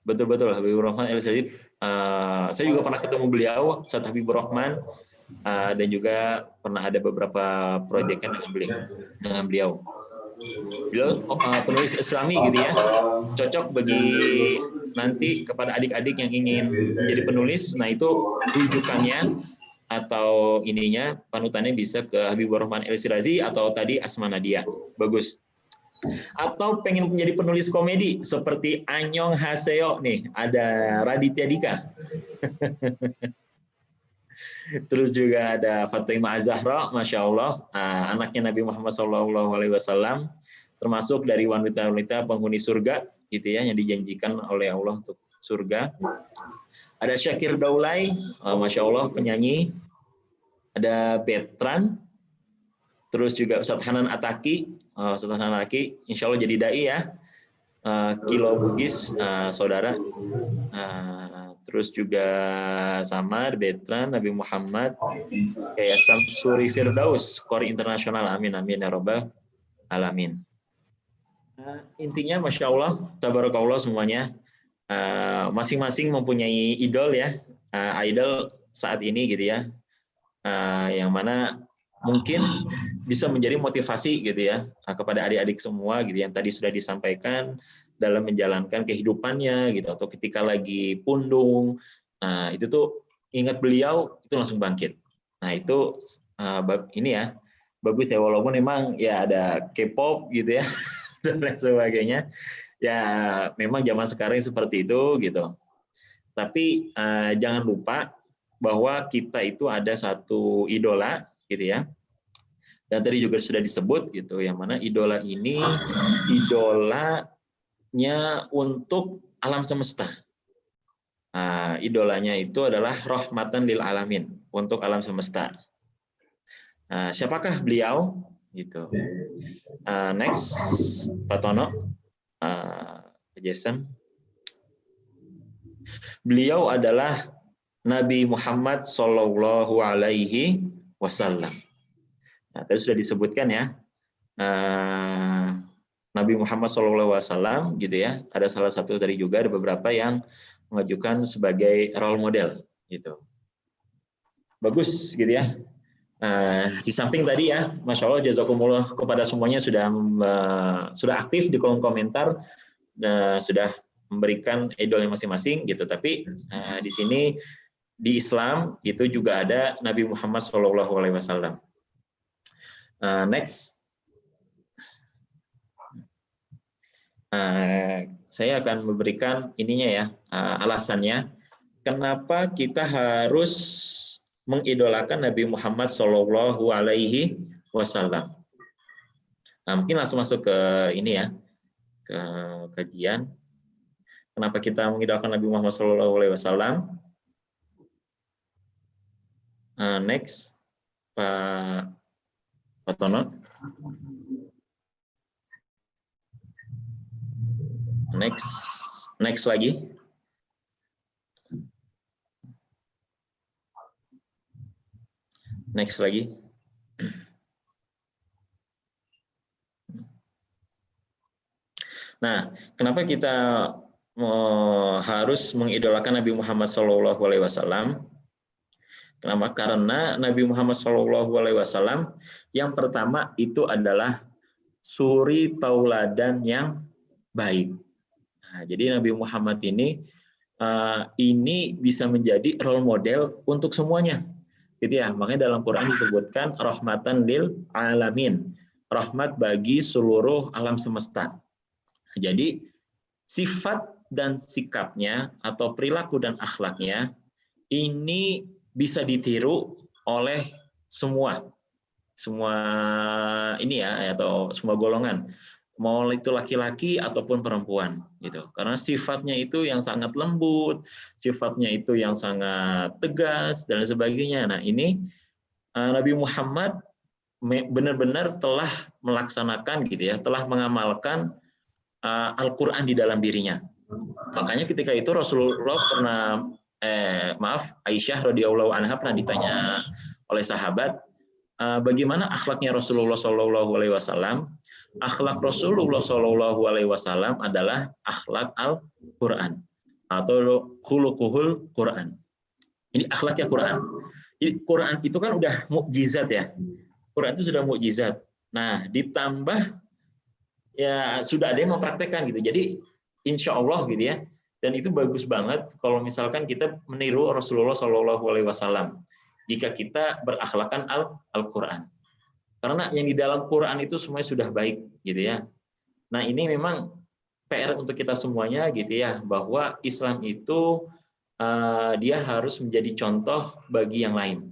betul-betul Habibur Rahman El Sirazi. Saya juga pernah ketemu beliau, Ustadz Habibur Rahman, dan juga pernah ada beberapa proyek dengan beliau. Beliau penulis Islami gitu ya, cocok bagi nanti kepada adik-adik yang ingin menjadi penulis. Nah itu rujukannya atau ininya panutannya bisa ke Habibur Rahman El Sirazi atau tadi Asma Nadia, bagus. Atau pengen menjadi penulis komedi seperti Anyong Haseo nih, ada Raditya Dika. Terus juga ada Fatimah Az-Zahra, Masya Allah, anaknya Nabi Muhammad SAW, termasuk dari wanita-wanita penghuni surga, gitu ya, yang dijanjikan oleh Allah untuk surga. Ada Syakir Daulay, Masya Allah, penyanyi. Ada Betran, terus juga Ustadz Hanan Ataki, Insya Allah jadi dai ya. Kilo Bugis, saudara. terus juga sama Bertrand, Nabi Muhammad, Yayasan Suri Firdaus, Kori Internasional, amin amin ya robbal alamin. Intinya Masya Allah, tabarakallah semuanya, masing-masing mempunyai idol ya, idol saat ini gitu ya, yang mana mungkin bisa menjadi motivasi gitu ya kepada adik-adik semua gitu yang tadi sudah disampaikan dalam menjalankan kehidupannya gitu, atau ketika lagi pundung, itu tuh ingat beliau itu langsung bangkit. Nah itu ini ya bagus ya, walaupun memang ya ada K-pop gitu ya dan lain sebagainya ya, memang zaman sekarang seperti itu gitu. Tapi jangan lupa bahwa kita itu ada satu idola gitu ya. Dan tadi juga sudah disebut gitu, yang mana idola ini idolanya untuk alam semesta. Idolanya itu adalah rahmatan lil alamin, untuk alam semesta. Siapakah beliau? Gitu. Next, Pak Tono, Jason. Beliau adalah Nabi Muhammad Shallallahu Alaihi Wasallam. Nah, tadi sudah disebutkan ya, Nabi Muhammad SAW gitu ya. Ada salah satu tadi juga, ada beberapa yang mengajukan sebagai role model gitu. Bagus gitu ya. Di samping tadi ya, Masya Allah, jazakumullah kepada semuanya sudah aktif di kolom komentar, sudah memberikan idolnya masing-masing gitu. Tapi di sini di Islam itu juga ada Nabi Muhammad SAW. Next, saya akan memberikan ininya ya, alasannya kenapa kita harus mengidolakan Nabi Muhammad Shallallahu Alaihi Wasallam. Nah, mungkin langsung masuk ke ini ya, ke kajian. Kenapa kita mengidolakan Nabi Muhammad Shallallahu Alaihi Wasallam? Next, Pak Tono. Next lagi. Next lagi. Nah, kenapa kita harus mengidolakan Nabi Muhammad SAW? Kenapa? Karena Nabi Muhammad SAW yang pertama itu adalah suri tauladan yang baik. Nah, jadi Nabi Muhammad ini bisa menjadi role model untuk semuanya, gitu ya. Makanya dalam Quran disebutkan rahmatan lil alamin, rahmat bagi seluruh alam semesta. Jadi sifat dan sikapnya atau perilaku dan akhlaknya ini bisa ditiru oleh semua ini ya, atau semua golongan, mau itu laki-laki ataupun perempuan gitu. Karena sifatnya itu yang sangat lembut, sifatnya itu yang sangat tegas dan sebagainya. Nah, ini Nabi Muhammad benar-benar telah melaksanakan gitu ya, telah mengamalkan Al-Qur'an di dalam dirinya. Makanya ketika itu Rasulullah pernah Aisyah radhiyallahu anha pernah ditanya oleh sahabat, bagaimana akhlaknya Rasulullah Shallallahu Alaihi Wasallam? Akhlak Rasulullah Shallallahu Alaihi Wasallam adalah akhlak Al-Quran atau khuluquhul Quran. Ini akhlaknya Quran. Jadi Quran itu kan udah mukjizat ya. Quran itu sudah mukjizat. Nah, ditambah ya sudah ada yang mempraktekkan gitu. Jadi insya Allah gitu ya. Dan itu bagus banget kalau misalkan kita meniru Rasulullah Shallallahu Alaihi Wasallam jika kita berakhlakan Al-Quran. Karena yang di dalam Quran itu semuanya sudah baik gitu ya. Nah, ini memang PR untuk kita semuanya gitu ya, bahwa Islam itu dia harus menjadi contoh bagi yang lain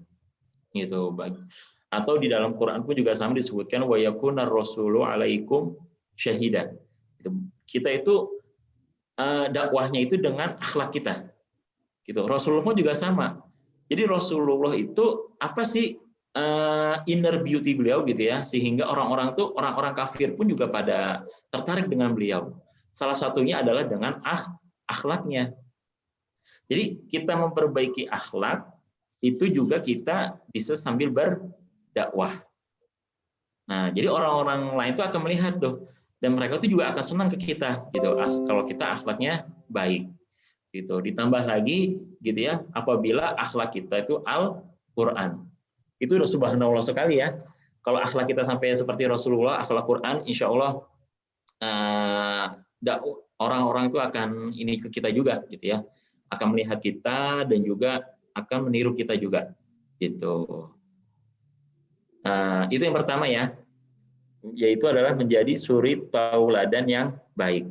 gitu. Atau di dalam Quran pun juga sama disebutkan wa yakunar rasulu alaikum syahida. Kita itu dakwahnya itu dengan akhlak kita gitu. Rasulullah juga sama. Jadi Rasulullah itu apa sih inner beauty beliau gitu ya, sehingga orang-orang kafir pun juga pada tertarik dengan beliau. Salah satunya adalah dengan akhlaknya. Jadi kita memperbaiki akhlak itu juga kita bisa sambil berdakwah. Nah, jadi orang-orang lain itu akan melihat tuh, dan mereka itu juga akan senang ke kita gitu. Kalau kita akhlaknya baik, gitu. Ditambah lagi, gitu ya, apabila akhlak kita itu Al-Quran, itu udah subhanallah sekali ya. Kalau akhlak kita sampai seperti Rasulullah, akhlak Quran, insya Allah orang-orang itu akan ini ke kita juga, gitu ya, akan melihat kita dan juga akan meniru kita juga, gitu. Itu yang pertama ya, yaitu adalah menjadi suri tauladan yang baik.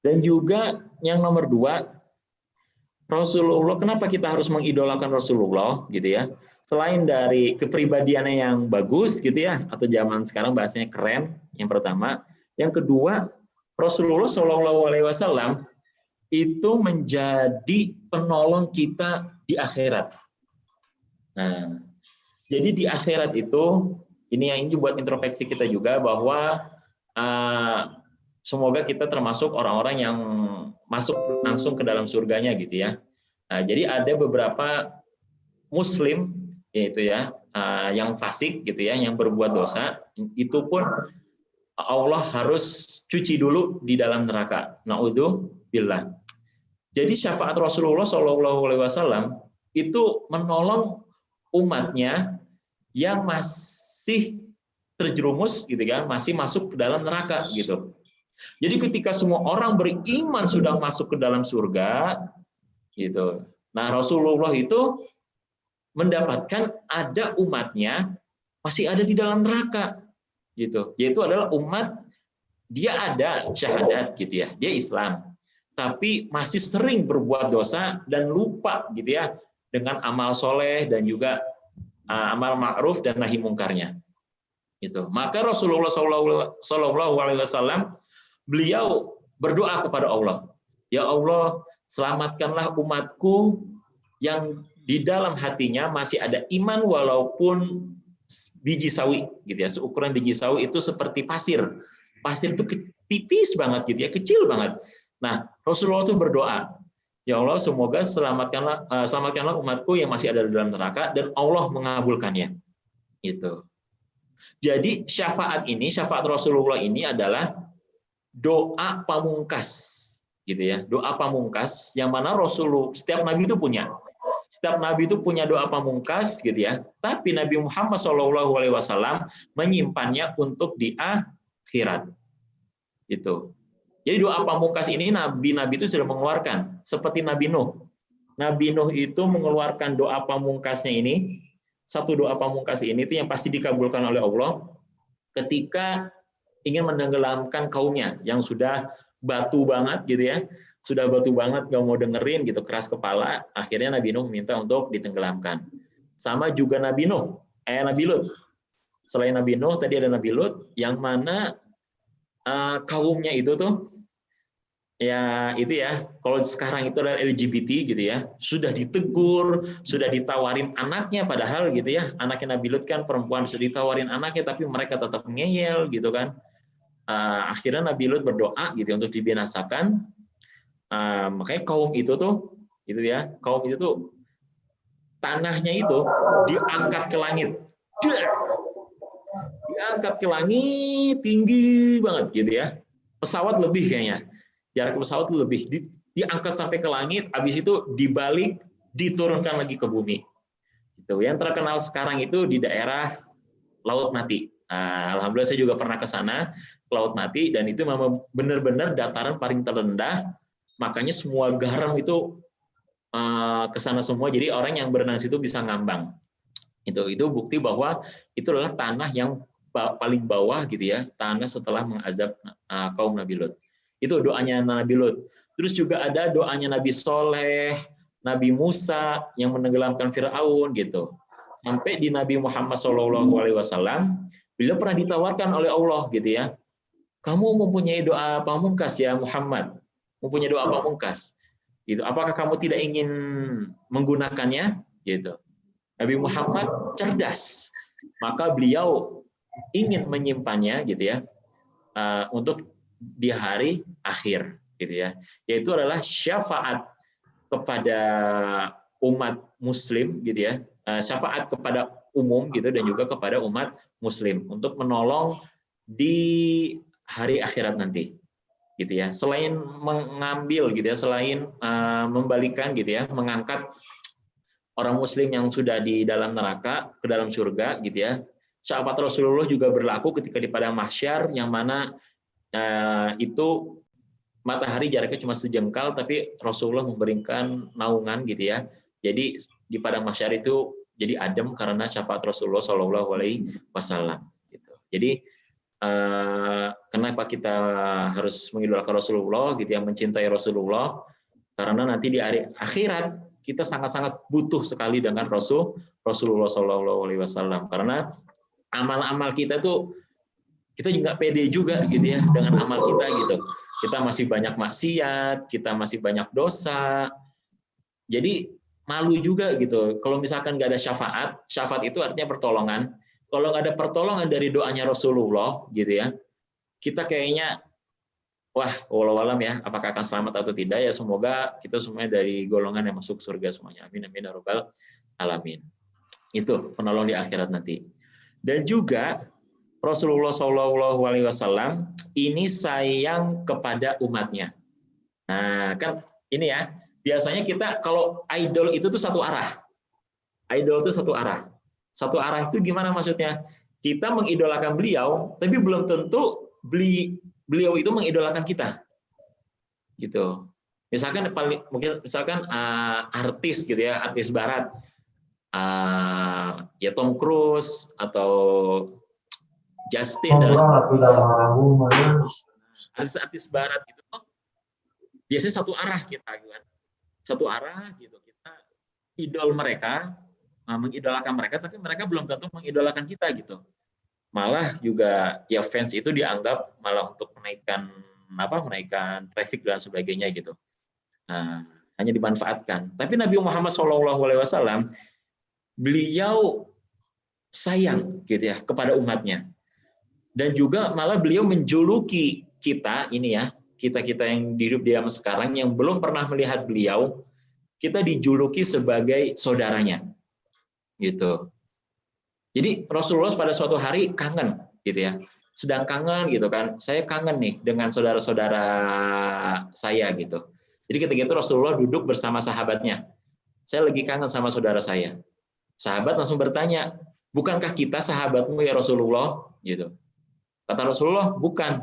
Dan juga yang nomor 2, Rasulullah, kenapa kita harus mengidolakan Rasulullah gitu ya? Selain dari kepribadiannya yang bagus gitu ya, atau zaman sekarang bahasanya keren, yang pertama. Yang kedua, Rasulullah SAW itu menjadi penolong kita di akhirat. Nah, jadi di akhirat itu, ini buat introspeksi kita juga, bahwa semoga kita termasuk orang-orang yang masuk langsung ke dalam surganya gitu ya. Nah, jadi ada beberapa muslim yaitu ya yang fasik gitu ya, yang berbuat dosa, itu pun Allah harus cuci dulu di dalam neraka. Na'udzubillah. Jadi syafaat Rasulullah SAW itu menolong umatnya yang masih terjerumus gitu ya, masih masuk ke dalam neraka gitu. Jadi ketika semua orang beriman sudah masuk ke dalam surga gitu. Nah, Rasulullah itu mendapatkan ada umatnya masih ada di dalam neraka gitu. Yaitu adalah umat dia ada syahadat gitu ya, dia Islam, tapi masih sering berbuat dosa dan lupa gitu ya dengan amal soleh dan juga amal ma'ruf dan nahi mungkarnya. Gitu. Maka Rasulullah SAW beliau berdoa kepada Allah, ya Allah, selamatkanlah umatku yang di dalam hatinya masih ada iman walaupun biji sawi, gitu ya. Seukuran biji sawi itu seperti pasir. Pasir itu tipis banget, gitu ya, kecil banget. Nah, Rasulullah itu berdoa, ya Allah, semoga selamatkanlah umatku yang masih ada di dalam neraka, dan Allah mengabulkannya. Gitu. Jadi syafaat Rasulullah ini adalah doa pamungkas, gitu ya, doa pamungkas yang mana Rasulullah, setiap nabi itu punya doa pamungkas, gitu ya. Tapi Nabi Muhammad SAW menyimpannya untuk di akhirat, gitu. Jadi doa pamungkas ini nabi-nabi itu sudah mengeluarkan, seperti Nabi Nuh. Nabi Nuh itu mengeluarkan doa pamungkasnya ini, satu doa pamungkas ini itu yang pasti dikabulkan oleh Allah ketika ingin menenggelamkan kaumnya yang sudah batu banget gitu ya, sudah batu banget, gak mau dengerin gitu, keras kepala. Akhirnya Nabi Nuh minta untuk ditenggelamkan. Sama juga Nabi Lut. Selain Nabi Nuh tadi ada Nabi Lut, yang mana kaumnya itu tuh ya itu ya, kalau sekarang itu adalah LGBT gitu ya, sudah ditegur, sudah ditawarin anaknya, padahal gitu ya, anaknya Nabi Lut kan perempuan, sudah ditawarin anaknya tapi mereka tetap ngeyel gitu kan. Akhirnya Nabi Lut berdoa gitu untuk dibinasakan. Makanya kaum itu tuh tanahnya itu diangkat ke langit, tinggi banget gitu ya, pesawat lebih kayaknya, jarak pesawat lebih, diangkat sampai ke langit, habis itu dibalik, diturunkan lagi ke bumi. Gitu. Yang terkenal sekarang itu di daerah Laut Mati. Alhamdulillah saya juga pernah ke sana, Laut Mati, dan itu memang benar-benar dataran paling terendah, makanya semua garam itu ke sana semua, jadi orang yang berenang situ bisa ngambang. Itu bukti bahwa itu adalah tanah yang paling bawah gitu ya, tanah setelah mengazab kaum Nabi Lut. Itu doanya Nabi Lut. Terus juga ada doanya Nabi Soleh, Nabi Musa yang menenggelamkan Fir'aun gitu. Sampai di Nabi Muhammad SAW, beliau pernah ditawarkan oleh Allah gitu ya, kamu mempunyai doa pamungkas ya Muhammad, mempunyai doa pamungkas. Gitu. Apakah kamu tidak ingin menggunakannya? Gitu. Nabi Muhammad cerdas, maka beliau ingin menyimpannya gitu ya, untuk di hari akhir gitu ya, yaitu adalah syafaat kepada umat muslim gitu ya, syafaat kepada umum gitu dan juga kepada umat muslim untuk menolong di hari akhirat nanti gitu ya. Selain mengambil gitu ya, selain membalikan gitu ya, mengangkat orang muslim yang sudah di dalam neraka ke dalam surga gitu ya. Syafaat Rasulullah juga berlaku ketika di padang mahsyar, yang mana itu matahari jaraknya cuma sejengkal, tapi Rasulullah memberikan naungan gitu ya. Jadi di padang mahsyar itu jadi adem karena syafaat Rasulullah Shallallahu Alaihi Wasallam. Gitu. Jadi kenapa kita harus mengidolakan Rasulullah gitu ya, mencintai Rasulullah? Karena nanti di hari akhirat kita sangat-sangat butuh sekali dengan Rasulullah Shallallahu Alaihi Wasallam. Karena amal-amal kita tuh kita juga pede juga gitu ya dengan amal kita gitu. Kita masih banyak maksiat, kita masih banyak dosa. Jadi malu juga gitu. Kalau misalkan nggak ada syafaat, syafaat itu artinya pertolongan. Kalau nggak ada pertolongan dari doanya Rasulullah gitu ya, kita kayaknya wah, walau alam ya, apakah akan selamat atau tidak ya, semoga kita semuanya dari golongan yang masuk surga semuanya. Amin amin ya rabbal alamin. Itu penolong di akhirat nanti. Dan juga Rasulullah Shallallahu Alaihi Wasallam ini sayang kepada umatnya. Nah, kan ini ya, biasanya kita kalau idol itu tuh satu arah. Idol itu satu arah. Satu arah itu gimana maksudnya? Kita mengidolakan beliau, tapi belum tentu beliau itu mengidolakan kita. Gitu. Misalkan misalkan artis gitu ya, artis barat. Ya Tom Cruise atau Justin dan artis barat itu biasanya satu arah kita kan, satu arah gitu, kita idol mereka, mengidolakan mereka, tapi mereka belum tentu mengidolakan kita gitu. Malah juga ya fans itu dianggap malah untuk menaikkan traffic dan sebagainya gitu. Nah, hanya dimanfaatkan. Tapi Nabi Muhammad SAW beliau sayang gitu ya kepada umatnya. Dan juga malah beliau menjuluki kita ini ya, kita-kita yang hidup di zaman sekarang yang belum pernah melihat beliau, kita dijuluki sebagai saudaranya. Gitu. Jadi Rasulullah pada suatu hari kangen gitu ya. Sedang kangen gitu kan. Saya kangen nih dengan saudara-saudara saya gitu. Jadi ketika itu Rasulullah duduk bersama sahabatnya. Saya lagi kangen sama saudara saya. Sahabat langsung bertanya, "Bukankah kita sahabatmu ya Rasulullah?" gitu. Kata Rasulullah, bukan.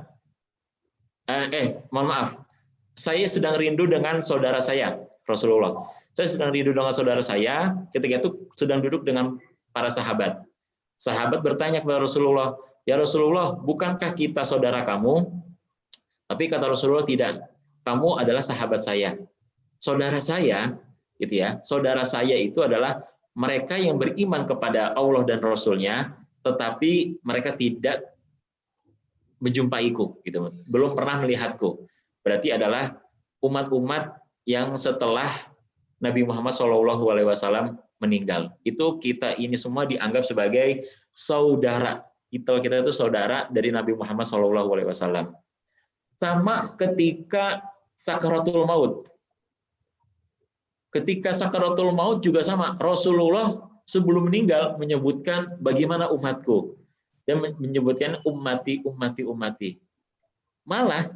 Mohon maaf. Saya sedang rindu dengan saudara saya, Rasulullah. Saya sedang rindu dengan saudara saya, ketika itu sedang duduk dengan para sahabat. Sahabat bertanya kepada Rasulullah, "Ya Rasulullah, bukankah kita saudara kamu?" Tapi kata Rasulullah, "Tidak. Kamu adalah sahabat saya." Saudara saya, gitu ya. Saudara saya itu adalah mereka yang beriman kepada Allah dan Rasul-Nya, tetapi mereka tidak menjumpaiku gitu, belum pernah melihatku. Berarti adalah umat-umat yang setelah Nabi Muhammad SAW meninggal. Itu kita ini semua dianggap sebagai saudara. Kita itu saudara dari Nabi Muhammad SAW. Sama ketika sakaratul maut. Ketika sakaratul maut juga sama. Rasulullah sebelum meninggal menyebutkan bagaimana umatku. Dan menyebutkan ummati. Malah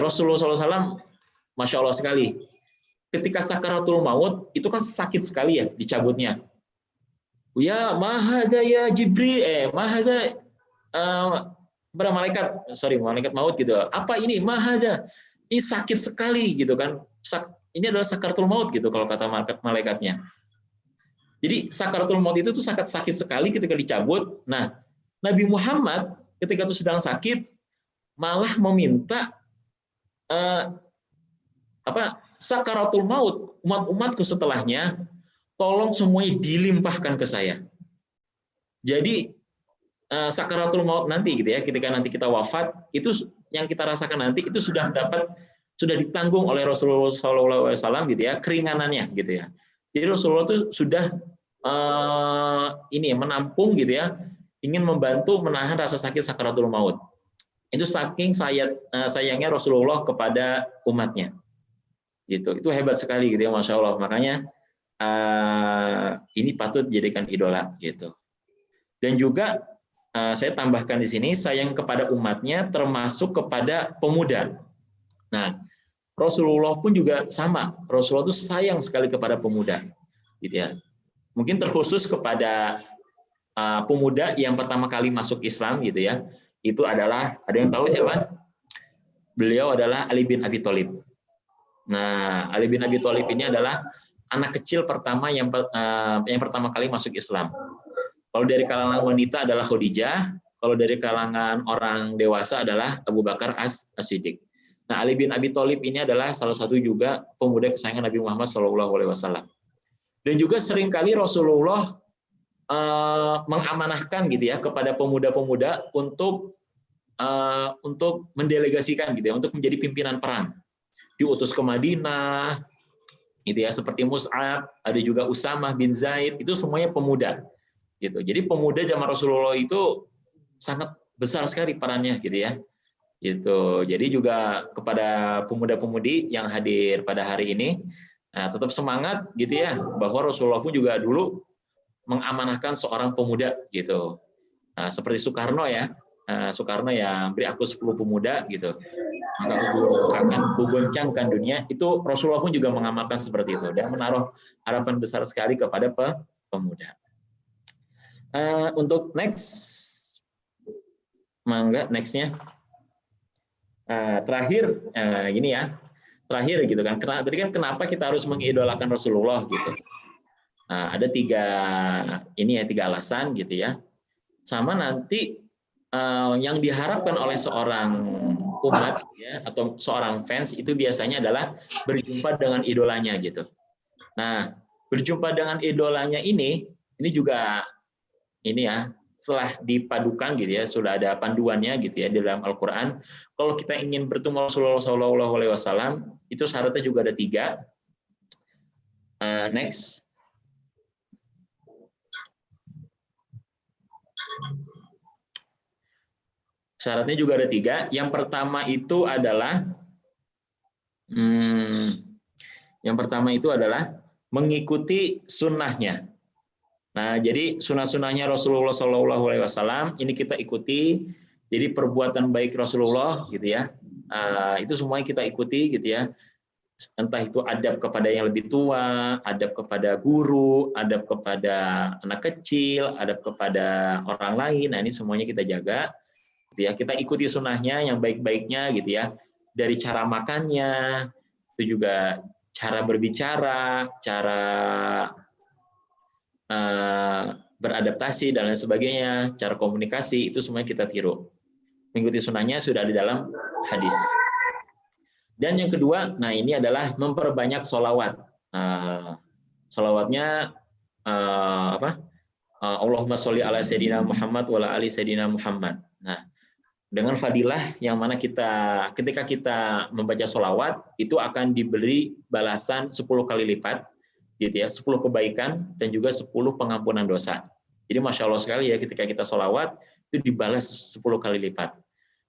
Rasulullah SAW, Masya Allah sekali, ketika sakaratul maut, itu kan sakit sekali ya dicabutnya. Ya mahada ya Jibril, mahada malaikat maut gitu. Apa ini mahada? Ini sakit sekali gitu kan. Ini adalah sakaratul maut gitu kalau kata malaikatnya. Jadi sakaratul maut itu tuh sangat sakit sekali ketika dicabut. Nah, Nabi Muhammad ketika itu sedang sakit malah meminta sakaratul maut, umat-umatku setelahnya tolong semuanya dilimpahkan ke saya. Jadi sakaratul maut nanti gitu ya, ketika nanti kita wafat, itu yang kita rasakan nanti itu sudah ditanggung oleh Rasulullah SAW gitu ya, keringanannya gitu ya. Jadi Rasulullah itu sudah menampung gitu ya, ingin membantu menahan rasa sakit sakaratul maut. Itu saking sayangnya Rasulullah kepada umatnya. Gitu. Itu hebat sekali gitu ya, Masya Allah. Makanya ini patut dijadikan idola gitu. Dan juga saya tambahkan di sini sayang kepada umatnya termasuk kepada pemuda. Nah, Rasulullah pun juga sama. Rasulullah itu sayang sekali kepada pemuda, gitu ya. Mungkin terkhusus kepada pemuda yang pertama kali masuk Islam, gitu ya. Itu adalah, ada yang tahu siapa? Beliau adalah Ali bin Abi Thalib. Nah, Ali bin Abi Thalib ini adalah anak kecil pertama yang pertama kali masuk Islam. Kalau dari kalangan wanita adalah Khadijah, kalau dari kalangan orang dewasa adalah Abu Bakar As-Siddiq. Nah, Ali bin Abi Thalib ini adalah salah satu juga pemuda kesayangan Nabi Muhammad SAW. Dan juga seringkali Rasulullah mengamanahkan gitu ya kepada pemuda-pemuda untuk mendelegasikan gitu ya, untuk menjadi pimpinan perang. Diutus ke Madinah, gitu ya, seperti Mus'ab, ada juga Usamah bin Zaid, itu semuanya pemuda. Gitu. Jadi pemuda zaman Rasulullah itu sangat besar sekali perannya, gitu ya. Gitu. Jadi juga kepada pemuda-pemudi yang hadir pada hari ini, tetap semangat gitu ya, bahwa Rasulullah pun juga dulu mengamanahkan seorang pemuda gitu. Nah, seperti Soekarno ya, Soekarno yang beri aku 10 pemuda gitu, maka akan kugoncangkan dunia. Itu Rasulullah pun juga mengamalkan seperti itu dan menaruh harapan besar sekali kepada pemuda. Untuk next, mangga nextnya. Terakhir gini ya, terakhir gitu kan. Tadi kan kenapa kita harus mengidolakan Rasulullah gitu. Ada tiga alasan gitu ya. Sama nanti yang diharapkan oleh seorang umat ya atau seorang fans itu biasanya adalah berjumpa dengan idolanya gitu. Nah, berjumpa dengan idolanya ini juga ini ya, setelah dipadukan gitu ya, sudah ada panduannya gitu ya di dalam Al-Qur'an. Kalau kita ingin bertemu Rasulullah SAW, itu syaratnya juga ada 3. Next. Syaratnya juga ada 3. Yang pertama itu adalah mengikuti sunnahnya. Nah, jadi sunnah-sunnahnya Rasulullah SAW ini kita ikuti. Jadi perbuatan baik Rasulullah gitu ya, itu semuanya kita ikuti gitu ya. Entah itu adab kepada yang lebih tua, adab kepada guru, adab kepada anak kecil, adab kepada orang lain. Nah, ini semuanya kita jaga. Gitu ya, kita ikuti sunnahnya yang baik-baiknya gitu ya, dari cara makannya, itu juga cara berbicara, cara beradaptasi dan lain sebagainya, cara komunikasi, itu semuanya kita tiru. Mengikuti sunnahnya sudah di dalam hadis. Dan yang kedua, nah ini adalah memperbanyak sholawat. Sholawatnya Allahumma sholli ala sayyidina Muhammad wa ala ali sayyidina Muhammad. Nah, dengan fadilah yang mana ketika kita membaca sholawat itu akan diberi balasan 10 kali lipat, gitu ya, 10 kebaikan dan juga 10 pengampunan dosa. Jadi masya Allah sekali ya, ketika kita sholawat itu dibalas 10 kali lipat.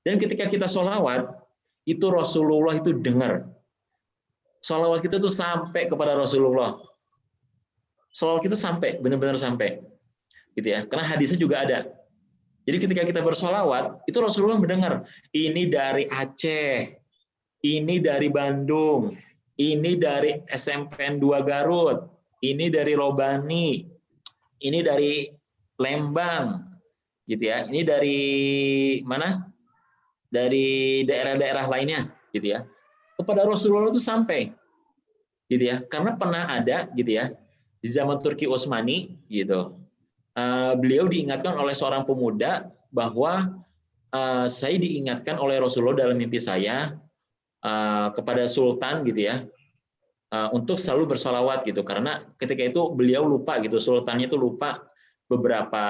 Dan ketika kita sholawat itu Rasulullah itu dengar. Sholawat kita tuh sampai kepada Rasulullah. Sholawat kita sampai, benar-benar sampai, gitu ya. Karena hadisnya juga ada. Jadi ketika kita bersolawat, itu Rasulullah mendengar, ini dari Aceh, ini dari Bandung, ini dari SMPN 2 Garut, ini dari Robani, ini dari Lembang, gitu ya. Ini dari mana? Dari daerah-daerah lainnya, gitu ya. Kepada Rasulullah itu sampai, gitu ya. Karena pernah ada, gitu ya, di zaman Turki Utsmani, gitu. Beliau diingatkan oleh seorang pemuda bahwa saya diingatkan oleh Rasulullah dalam mimpi saya kepada Sultan gitu ya untuk selalu bersolawat gitu, karena ketika itu beliau lupa gitu, Sultannya itu lupa beberapa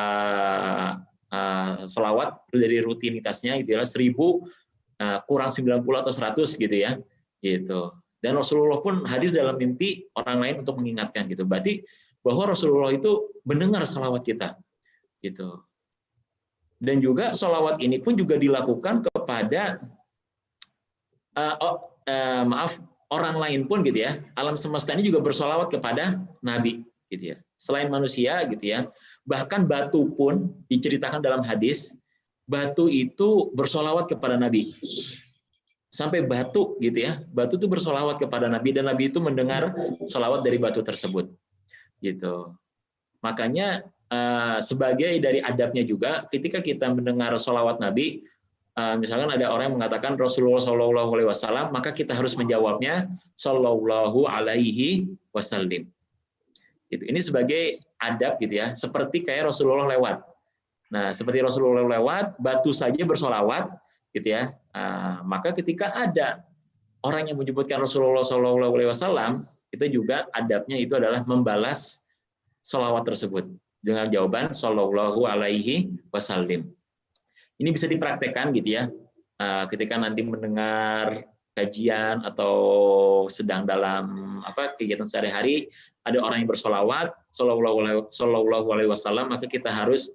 solawat dari rutinitasnya gitu ya, 1000 kurang 90 atau 100 gitu ya gitu. Dan Rasulullah pun hadir dalam mimpi orang lain untuk mengingatkan gitu. Berarti bahwa Rasulullah itu mendengar salawat kita, gitu. Dan juga salawat ini pun juga dilakukan kepada, orang lain pun gitu ya, alam semesta ini juga bersolawat kepada Nabi gitu ya. Selain manusia gitu ya, bahkan batu pun diceritakan dalam hadis, batu itu bersolawat kepada Nabi. Sampai batu gitu ya, batu itu bersolawat kepada Nabi dan Nabi itu mendengar solawat dari batu tersebut gitu. Makanya sebagai dari adabnya juga, ketika kita mendengar solawat Nabi, misalkan ada orang yang mengatakan Rasulullah Shallallahu Alaihi Wasallam, maka kita harus menjawabnya Shallallahu Alaihi Wasallam. Gitu. Ini sebagai adab gitu ya, seperti kayak Rasulullah lewat. Nah, seperti Rasulullah lewat, batu saja bersolawat, gitu ya. Maka ketika ada orang yang menyebutkan Rasulullah Shallallahu Alaihi Wasallam, itu juga adabnya itu adalah membalas sholawat tersebut dengan jawaban Shallallahu Alaihi Wasallam. Ini bisa dipraktekkan gitu ya, ketika nanti mendengar kajian atau sedang dalam kegiatan sehari-hari, ada orang yang bersolawat Shallallahu Alaihi Wasallam, maka kita harus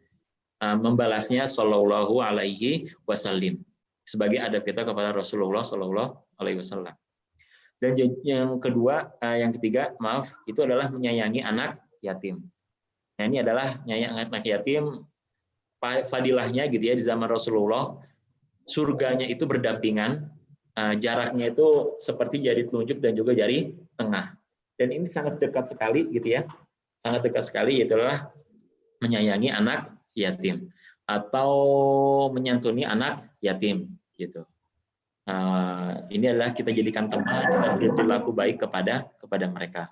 membalasnya Shallallahu Alaihi Wasallam sebagai adab kita kepada Rasulullah Shallallahu Alaihi Wasallam. Dan yang kedua, yang ketiga, itu adalah menyayangi anak yatim. Nah, ini adalah menyayangi anak yatim. Fadilahnya gitu ya, di zaman Rasulullah, surganya itu berdampingan, jaraknya itu seperti jari telunjuk dan juga jari tengah. Dan ini sangat dekat sekali gitu ya, sangat dekat sekali, itulah menyayangi anak yatim atau menyantuni anak yatim gitu. Ini adalah kita jadikan teman, kita berlaku baik kepada mereka.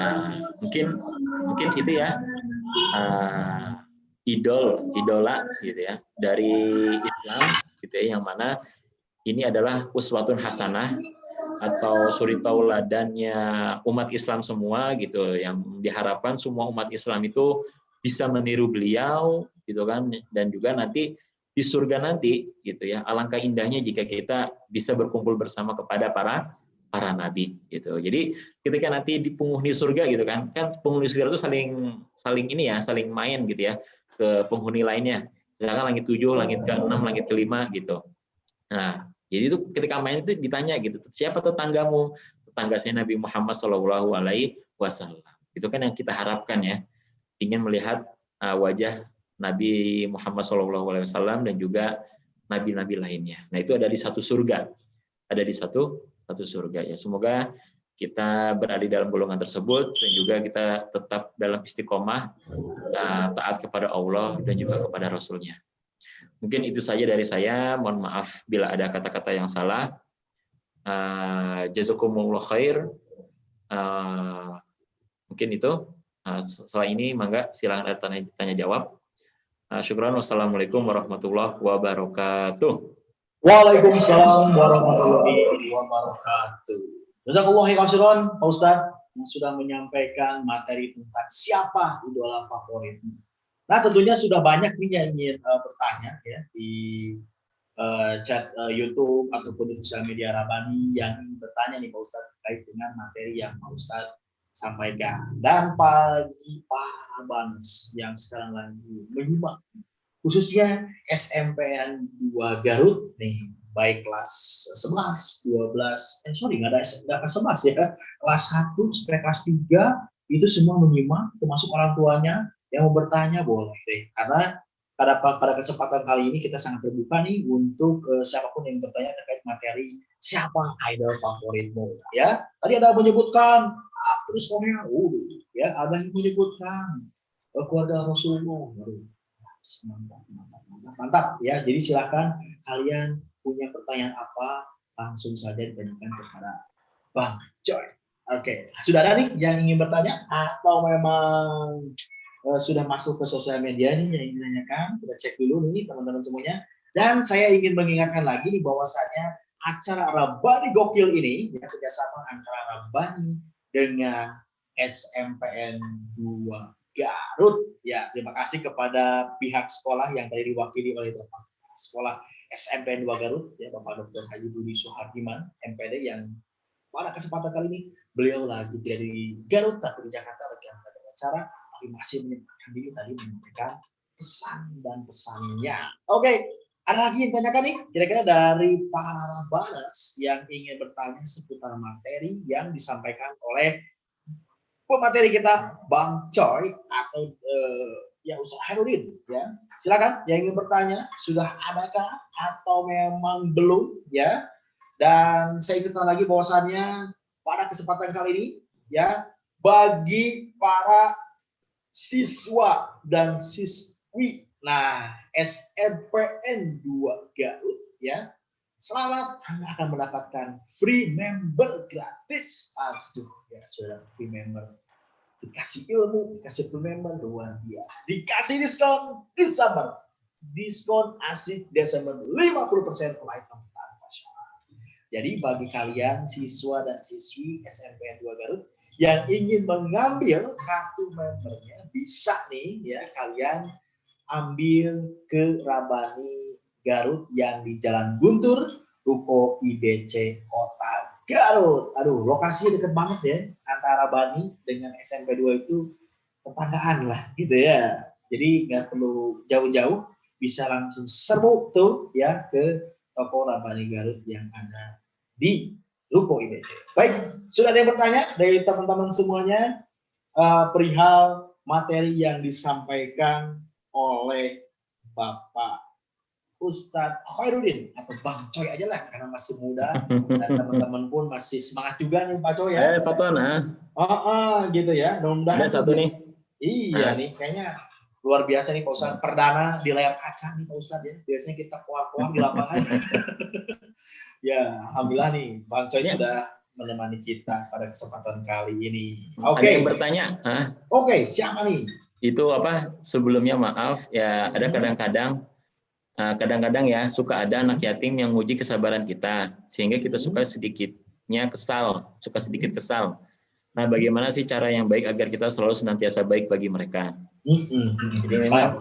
Nah, mungkin itu ya, idola gitu ya dari Islam gitu ya, yang mana ini adalah uswatun hasanah atau suri tauladannya umat Islam semua gitu, yang diharapkan semua umat Islam itu bisa meniru beliau gitu kan, dan juga nanti di surga nanti gitu ya, alangkah indahnya jika kita bisa berkumpul bersama kepada para nabi gitu. Jadi ketika nanti di penghuni surga gitu kan penghuni surga itu saling ini ya, saling main gitu ya ke penghuni lainnya. Misalkan langit 7, langit ke-6, langit ke-5 gitu. Nah, jadi itu ketika main itu ditanya gitu, siapa tetanggamu? Tetangga saya Nabi Muhammad Shallallahu Alaihi Wasallam. Itu kan yang kita harapkan ya, ingin melihat wajah Nabi Muhammad Shallallahu Alaihi Wasallam dan juga nabi-nabi lainnya. Nah, itu ada di satu surga, ada di satu surga ya. Semoga kita berada dalam golongan tersebut dan juga kita tetap dalam istiqomah taat kepada Allah dan juga kepada Rasul-Nya. Mungkin itu saja dari saya. Mohon maaf bila ada kata-kata yang salah. Jazakumullah khair. Mungkin itu. Setelah ini, mangga silakan ada tanya jawab. Syukran. Wassalamualaikum warahmatullahi wabarakatuh. Waalaikumsalam warahmatullahi wabarakatuh. Jazakallahu khairan Pak Ustadz yang sudah menyampaikan materi tentang siapa idola favoritmu. Nah, tentunya sudah banyak nih yang ingin bertanya ya di chat YouTube ataupun di sosial media Rabani yang ingin bertanya nih Pak Ustadz terkait dengan materi yang Pak Ustadz sampaikan. Dan bagi Pak Abans yang sekarang lagi menyimak, khususnya SMPN 2 Garut nih, baik kelas 11, 12, nggak kelas 11 ya, kelas 1 sampai kelas 3 itu semua menyimak, termasuk orang tuanya yang mau bertanya boleh deh, karena pada kesempatan kali ini kita sangat terbuka nih untuk siapapun yang bertanya terkait materi siapa idol favoritmu ya. Tadi ada yang menyebutkan terus komennya, ya ada yang menyebutkan keluarga Rasulullah, mantap ya. Jadi silakan kalian punya pertanyaan apa, langsung saja ditanyakan kepada Bang Joy. Oke, sudah ada nih yang ingin bertanya atau memang sudah masuk ke sosial media nih yang ingin ditanyakan? Kita cek dulu nih teman-teman semuanya. Dan saya ingin mengingatkan lagi nih bahwasannya acara Rabani Gokil ini ya, kerjasama antara Rabani dengan SMPN 2 Garut. Ya, terima kasih kepada pihak sekolah yang tadi diwakili oleh Bapak Sekolah SMPN 2 Garut, ya Bapak Dr. Haji Budi Suhardiman, MPD, yang pada kesempatan kali ini beliau lagi dari Garut tapi di Jakarta lagi ada acara, tapi masih menyempatkan diri tadi menyampaikan pesan dan pesannya. Oke, Ada lagi yang tanyakan nih, kira-kira dari para Rabaners yang ingin bertanya seputar materi yang disampaikan oleh pemateri kita, Bang Choi atau ya Ustaz Hairudin, ya. Silakan yang ingin bertanya, sudah adakah atau memang belum, ya. Dan saya ingatkan lagi bahwasannya pada kesempatan kali ini, ya, bagi para siswa dan siswi, nah, SMPN 2 Garut, ya, selamat, Anda akan mendapatkan free member gratis. Aduh, ya sudah free member. Dikasih ilmu, dikasih free member, luar biasa. Dikasih diskon Desember. Diskon asik Desember 50% all item tanpa syarat. Jadi bagi kalian siswa dan siswi SMPN 2 Garut yang ingin mengambil kartu membernya, bisa nih ya kalian ambil ke Rabani Garut yang di Jalan Guntur, Ruko IBC Kota Garut. Aduh, lokasinya deket banget ya, antara Rabani dengan SMP 2 itu tetanggaan lah gitu ya. Jadi nggak perlu jauh-jauh, bisa langsung serbu tuh ya ke toko Rabani Garut yang ada di Ruko IBC. Baik, sudah ada yang bertanya dari teman-teman semuanya perihal materi yang disampaikan oleh Bapak Ustadz Hairudin atau Bang Choi aja lah karena masih muda dan teman-teman pun masih semangat juga nih Pak Choi ya. Pak Tuan, Gitu ya. Mudah-mudahan ada satu nih. Iya nih kayaknya luar biasa nih Pak Ustadz. Perdana di layar kaca nih Pak Ustadz ya. Biasanya kita koar-koar di lapangan. Ya, alhamdulillah nih Bang Choi sudah menemani kita pada kesempatan kali ini. Oke. Ada yang bertanya? Oke, siapa nih? Itu apa? Sebelumnya maaf ya, ada kadang-kadang ya suka ada anak yatim yang nguji kesabaran kita sehingga kita suka sedikit kesal. Nah, bagaimana sih cara yang baik agar kita selalu senantiasa baik bagi mereka? Jadi memang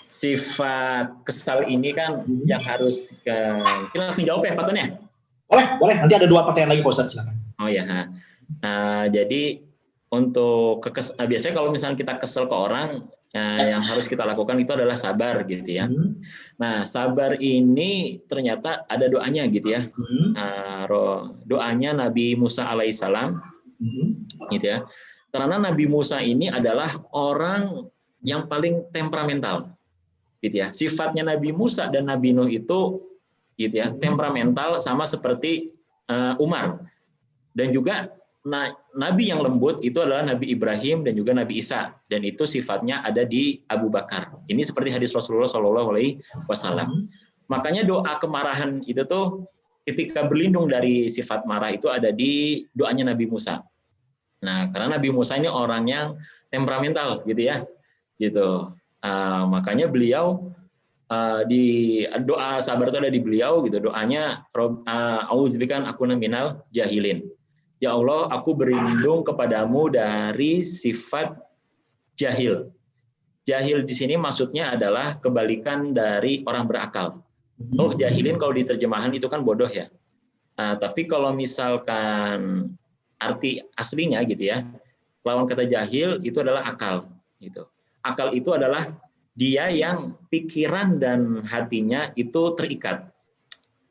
sifat kesal ini kan yang harus kita langsung jawab ya Pak Tun ya? Boleh. Nanti ada 2 pertanyaan lagi Pak Ustadz, silakan. Oh ya. Jadi untuk biasanya kalau misalnya kita kesel ke orang, yang harus kita lakukan itu adalah sabar gitu ya. Nah, sabar ini ternyata ada doanya gitu ya. Doanya Nabi Musa alaihissalam gitu ya. Karena Nabi Musa ini adalah orang yang paling temperamental gitu ya. Sifatnya Nabi Musa dan Nabi Nuh itu gitu ya, temperamental sama seperti Umar. Dan juga Nabi yang lembut itu adalah Nabi Ibrahim dan juga Nabi Isa, dan itu sifatnya ada di Abu Bakar. Ini seperti hadis Rasulullah SAW. Makanya doa kemarahan itu tuh ketika berlindung dari sifat marah itu ada di doanya Nabi Musa. Nah, karena Nabi Musa ini orang yang temperamental gitu ya, gitu. Makanya beliau di doa sabar itu ada di beliau gitu. Doanya auzubikan akuna minal jahilin. Ya Allah, aku berlindung kepadamu dari sifat jahil. Jahil di sini maksudnya adalah kebalikan dari orang berakal. Oh, jahilin kalau diterjemahan itu kan bodoh ya. Tapi kalau misalkan arti aslinya gitu ya, lawan kata jahil itu adalah akal. Gitu. Akal itu adalah dia yang pikiran dan hatinya itu terikat.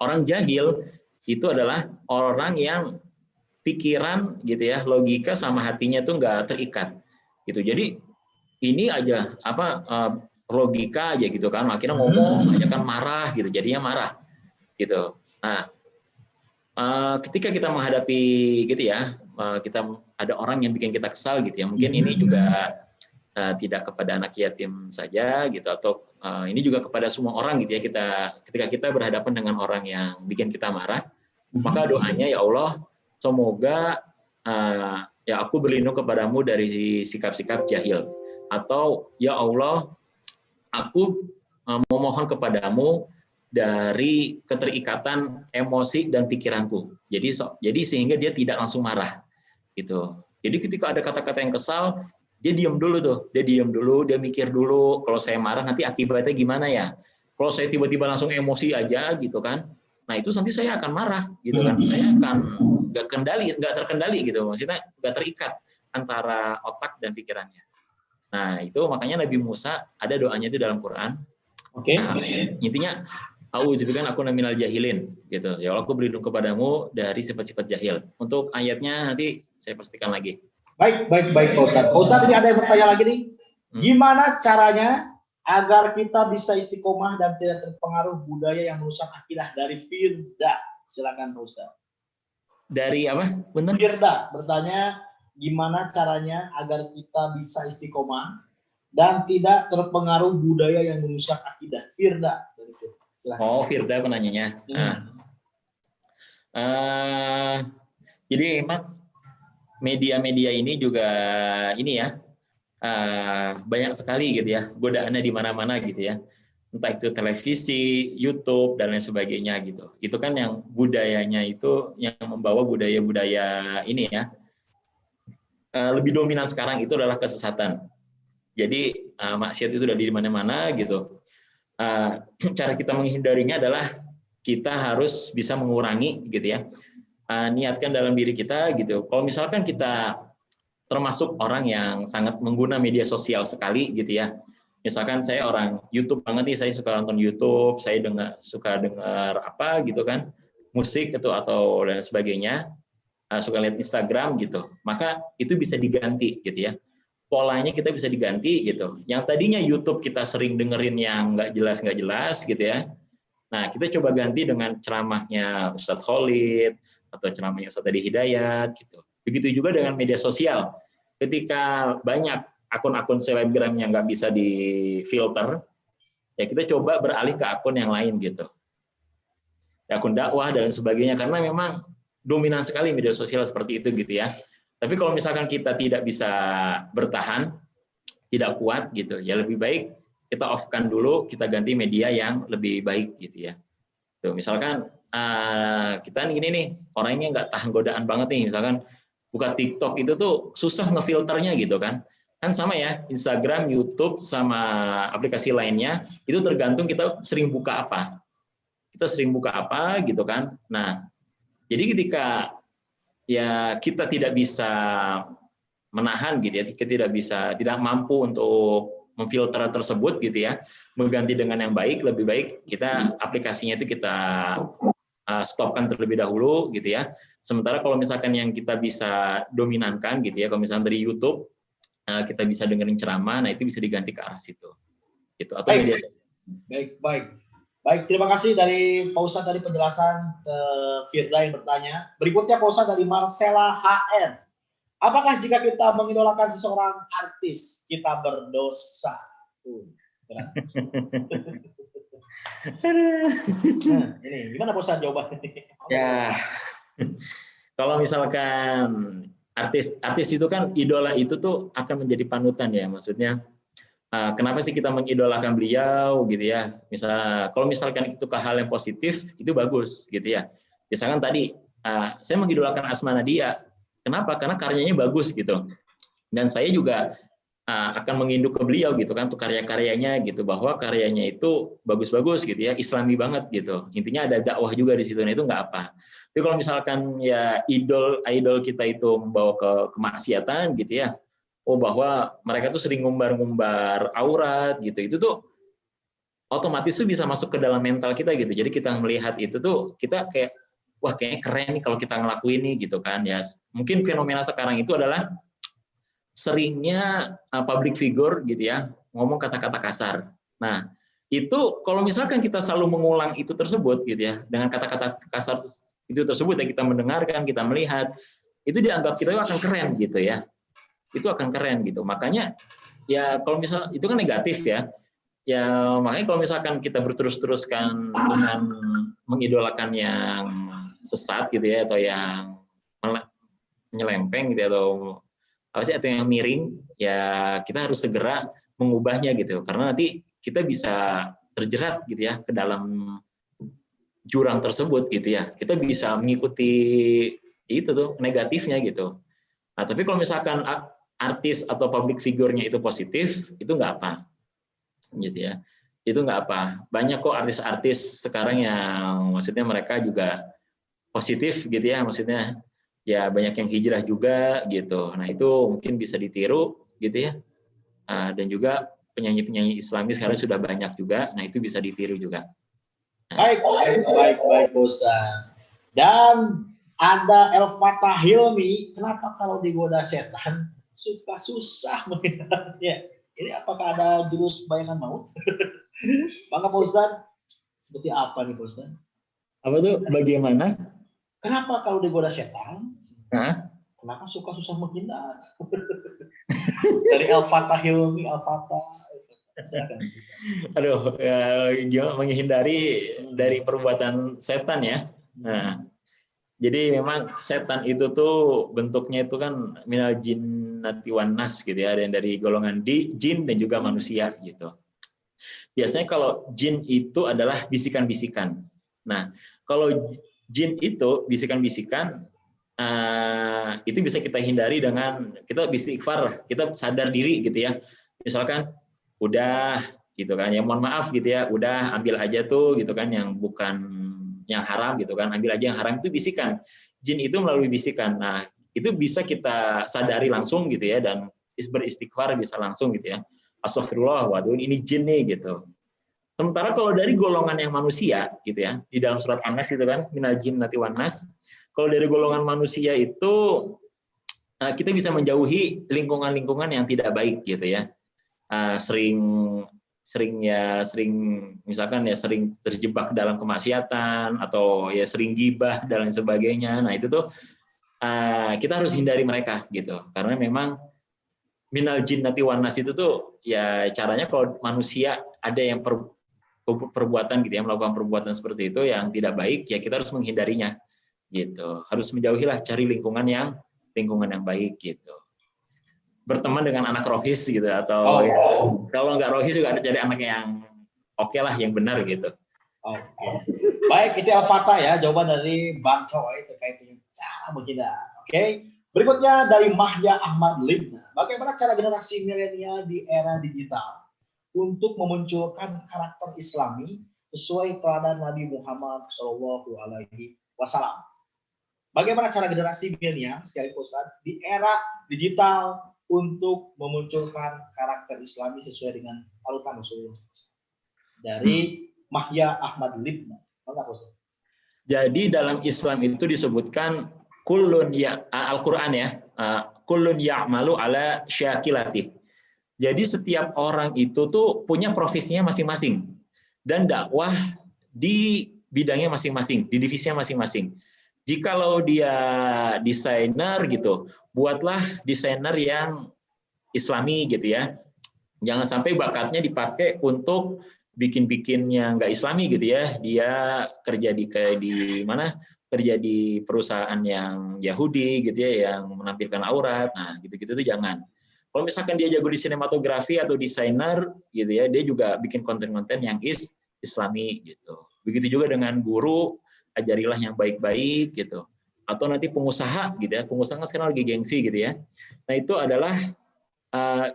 Orang jahil itu adalah orang yang pikiran gitu ya, logika sama hatinya tuh nggak terikat gitu. Jadi ini aja logika aja gitu kan, akhirnya ngomong aja kan marah gitu, jadinya marah gitu. Nah, ketika kita menghadapi gitu ya, kita ada orang yang bikin kita kesal gitu ya, mungkin ini juga tidak kepada anak yatim saja gitu, atau ini juga kepada semua orang gitu ya, ketika kita berhadapan dengan orang yang bikin kita marah, maka doanya ya Allah, semoga ya aku berlindung kepadamu dari sikap-sikap jahil, atau ya Allah aku memohon kepadamu dari keterikatan emosi dan pikiranku. Jadi sehingga dia tidak langsung marah gitu. Jadi ketika ada kata-kata yang kesal, dia diam dulu tuh, dia mikir dulu, kalau saya marah nanti akibatnya gimana ya? Kalau saya tiba-tiba langsung emosi aja gitu kan, nah itu nanti saya akan marah gitu kan, saya akan nggak terkendali gitu, maksudnya nggak terikat antara otak dan pikirannya. Nah itu makanya Nabi Musa ada doanya itu dalam Quran. Nah, intinya A'udzubika an akuna minal jahilin gitu. Ya Allah, aku berlindung kepadamu dari sifat-sifat jahil. Untuk ayatnya nanti saya pastikan lagi. Baik Pak Ustadz. Pak Ustadz, ini ada yang bertanya lagi nih. Gimana caranya agar kita bisa istiqomah dan tidak terpengaruh budaya yang merusak akidah dari Firda? Silakan Pak Ustadz. Dari apa? Benar? Firda bertanya, gimana caranya agar kita bisa istiqomah dan tidak terpengaruh budaya yang merusak akidah? Firda. Silakan. Oh, Firda penanyanya. Jadi emang media-media ini juga ini ya, banyak sekali gitu ya, godaannya di mana-mana gitu ya. Entah itu televisi, YouTube, dan lain sebagainya gitu. Itu kan yang budayanya itu, yang membawa budaya-budaya ini ya, lebih dominan sekarang itu adalah kesesatan. Jadi maksiat itu udah di mana-mana gitu. Cara kita menghindarinya adalah kita harus bisa mengurangi gitu ya. Niatkan dalam diri kita gitu. Kalau misalkan kita termasuk orang yang sangat mengguna media sosial sekali gitu ya. Misalkan saya orang YouTube banget nih, saya suka nonton YouTube, saya suka dengar apa gitu kan, musik itu atau dan sebagainya, suka lihat Instagram gitu. Maka itu bisa diganti gitu ya. Polanya kita bisa diganti gitu. Yang tadinya YouTube kita sering dengerin yang nggak jelas gitu ya. Nah, kita coba ganti dengan ceramahnya Ustadz Khalid atau ceramahnya Ustadz Adi Hidayat gitu. Begitu juga dengan media sosial. Ketika banyak akun-akun selebgram yang nggak bisa difilter, ya kita coba beralih ke akun yang lain gitu. Ya, akun dakwah dan sebagainya, karena memang dominan sekali media sosial seperti itu gitu ya. Tapi kalau misalkan kita tidak bisa bertahan, tidak kuat gitu, ya lebih baik kita off-kan dulu, kita ganti media yang lebih baik gitu ya. Tuh, misalkan kita gini nih, orangnya nggak tahan godaan banget nih, misalkan buka TikTok itu tuh susah ngefilternya gitu kan. Kan sama ya, Instagram, YouTube, sama aplikasi lainnya, itu tergantung kita sering buka apa. Kita sering buka apa gitu kan. Nah, jadi ketika ya kita tidak bisa menahan gitu ya, kita tidak mampu untuk memfilter tersebut gitu ya, mengganti dengan yang baik, lebih baik kita aplikasinya itu kita stopkan terlebih dahulu gitu ya. Sementara kalau misalkan yang kita bisa dominankan gitu ya, kalau misalkan dari YouTube kita bisa dengerin ceramah, nah itu bisa diganti ke arah situ. Gitu atau media sosial. Baik, terima kasih dari Pak Ustadz dari penjelasan Firda yang bertanya. Berikutnya Pak Ustadz dari Marcella HR. Apakah jika kita mengidolakan seseorang artis, kita berdosa? Nah, ini gimana Pak Ustadz jawabannya? Ya, kalau misalkan artis itu kan idola itu tuh akan menjadi panutan ya, maksudnya. Kenapa sih kita mengidolakan beliau gitu ya? Kalau misalkan itu ke hal yang positif itu bagus gitu ya. Misalkan tadi saya mengidolakan Asma Nadia. Kenapa? Karena karyanya bagus gitu. Dan saya juga akan menginduk ke beliau gitu kan, untuk karya-karyanya gitu, bahwa karyanya itu bagus-bagus gitu ya, Islami banget gitu. Intinya ada dakwah juga di situ, nah itu nggak apa. Tapi kalau misalkan ya idol kita itu membawa ke kemaksiatan gitu ya, bahwa mereka tuh sering ngumbar-ngumbar aurat gitu, itu tuh otomatis tuh bisa masuk ke dalam mental kita gitu. Jadi kita melihat itu tuh kita kayak, wah kayaknya keren nih kalau kita ngelakuin nih gitu kan ya. Mungkin fenomena sekarang itu adalah seringnya public figure gitu ya ngomong kata-kata kasar. Nah itu kalau misalkan kita selalu mengulang itu tersebut gitu ya, dengan kata-kata kasar itu tersebut ya, kita mendengarkan, kita melihat, itu dianggap kita akan keren gitu ya. Itu akan keren gitu. Makanya ya kalau misal itu kan negatif ya. Ya makanya kalau misalkan kita berterus-teruskan dengan mengidolakan yang sesat gitu ya, atau yang menyelempeng gitu, atau yang miring, ya kita harus segera mengubahnya gitu. Karena nanti kita bisa terjerat gitu ya ke dalam jurang tersebut gitu ya. Kita bisa mengikuti itu tuh negatifnya gitu. Nah, tapi kalau misalkan artis atau public figure-nya itu positif, itu nggak apa, gitu ya. Itu nggak apa. Banyak kok artis-artis sekarang yang maksudnya mereka juga positif gitu ya, maksudnya ya banyak yang hijrah juga gitu. Nah itu mungkin bisa ditiru gitu ya. Dan juga penyanyi-penyanyi Islami sekarang sudah banyak juga. Nah itu bisa ditiru juga. Baik, Pak Ustaz. Dan ada El Fatah Hilmi, kenapa kalau digoda setan suka susah menghindarnya? Ini apakah ada jurus bayangan maut? Maka Pak Ustaz, seperti apa nih Pak Ustaz? Apa tuh? Bagaimana? Kenapa kalau digoda setan? Hah? Kenapa suka susah menghindar? Dari El Fatah Hilmi, El Fatah. Aduh, gimana menghindari dari perbuatan setan ya? Nah, jadi memang setan itu tuh bentuknya itu kan minal jinnati wan nas gitu ya, ada yang dari golongan jin dan juga manusia gitu. Biasanya kalau jin itu adalah bisikan-bisikan. Nah, kalau jin itu bisikan-bisikan itu bisa kita hindari dengan kita istighfar, kita sadar diri gitu ya. Misalkan udah gitu kan, ya mohon maaf gitu ya, udah ambil aja tuh gitu kan yang bukan yang haram gitu kan, ambil aja yang haram. Itu bisikan. Jin itu melalui bisikan. Nah, itu bisa kita sadari langsung gitu ya, dan beristighfar bisa langsung gitu ya. Astagfirullah, waduh ini jin nih gitu. Sementara kalau dari golongan yang manusia gitu ya, di dalam surat An-Nas itu kan, minal jinnati wan nas. Kalau dari golongan manusia itu kita bisa menjauhi lingkungan-lingkungan yang tidak baik gitu ya. Sering misalkan ya sering terjebak dalam kemaksiatan atau ya sering gibah dan lain sebagainya. Nah, itu tuh kita harus hindari mereka gitu. Karena memang minal jinnati wan nas itu tuh ya caranya kalau manusia ada yang perbuatan gitu ya, melakukan perbuatan seperti itu yang tidak baik, ya kita harus menghindarinya gitu. Harus menjauhilah, cari lingkungan yang baik gitu. Berteman dengan anak rohis gitu, atau ya, kalau nggak rohis juga ada cari anak yang oke lah, yang benar gitu. Oke. Baik, itu Al-Fatah ya, jawaban dari Bang Choi terkait dengan cara menghindar. Oke. Berikutnya dari Mahya Ahmad Libna. Bagaimana cara generasi milenial di era digital untuk memunculkan karakter Islami sesuai teladan Nabi Muhammad SAW? Bagaimana cara generasi milenial sekali Ustaz di era digital untuk memunculkan karakter Islami sesuai dengan panutan Rasulullah? Dari Mahya Ahmad Libna. Jadi dalam Islam itu disebutkan kullun ya, Al-Qur'an ya, kullun ya'malu ala syakilati. Jadi setiap orang itu tuh punya profesinya masing-masing dan dakwah di bidangnya masing-masing, di divisinya masing-masing. Jikalau dia desainer gitu, buatlah desainer yang Islami gitu ya. Jangan sampai bakatnya dipakai untuk bikin-bikin yang nggak Islami gitu ya. Dia kerja di mana? Kerja di perusahaan yang Yahudi gitu ya, yang menampilkan aurat. Nah, gitu-gitu tuh jangan. Kalau misalkan dia jago di sinematografi atau desainer gitu ya, dia juga bikin konten-konten yang Islami gitu. Begitu juga dengan guru, ajarilah yang baik-baik gitu. Atau nanti pengusaha gitu ya, pengusaha kan sekarang lagi gengsi gitu ya. Nah, itu adalah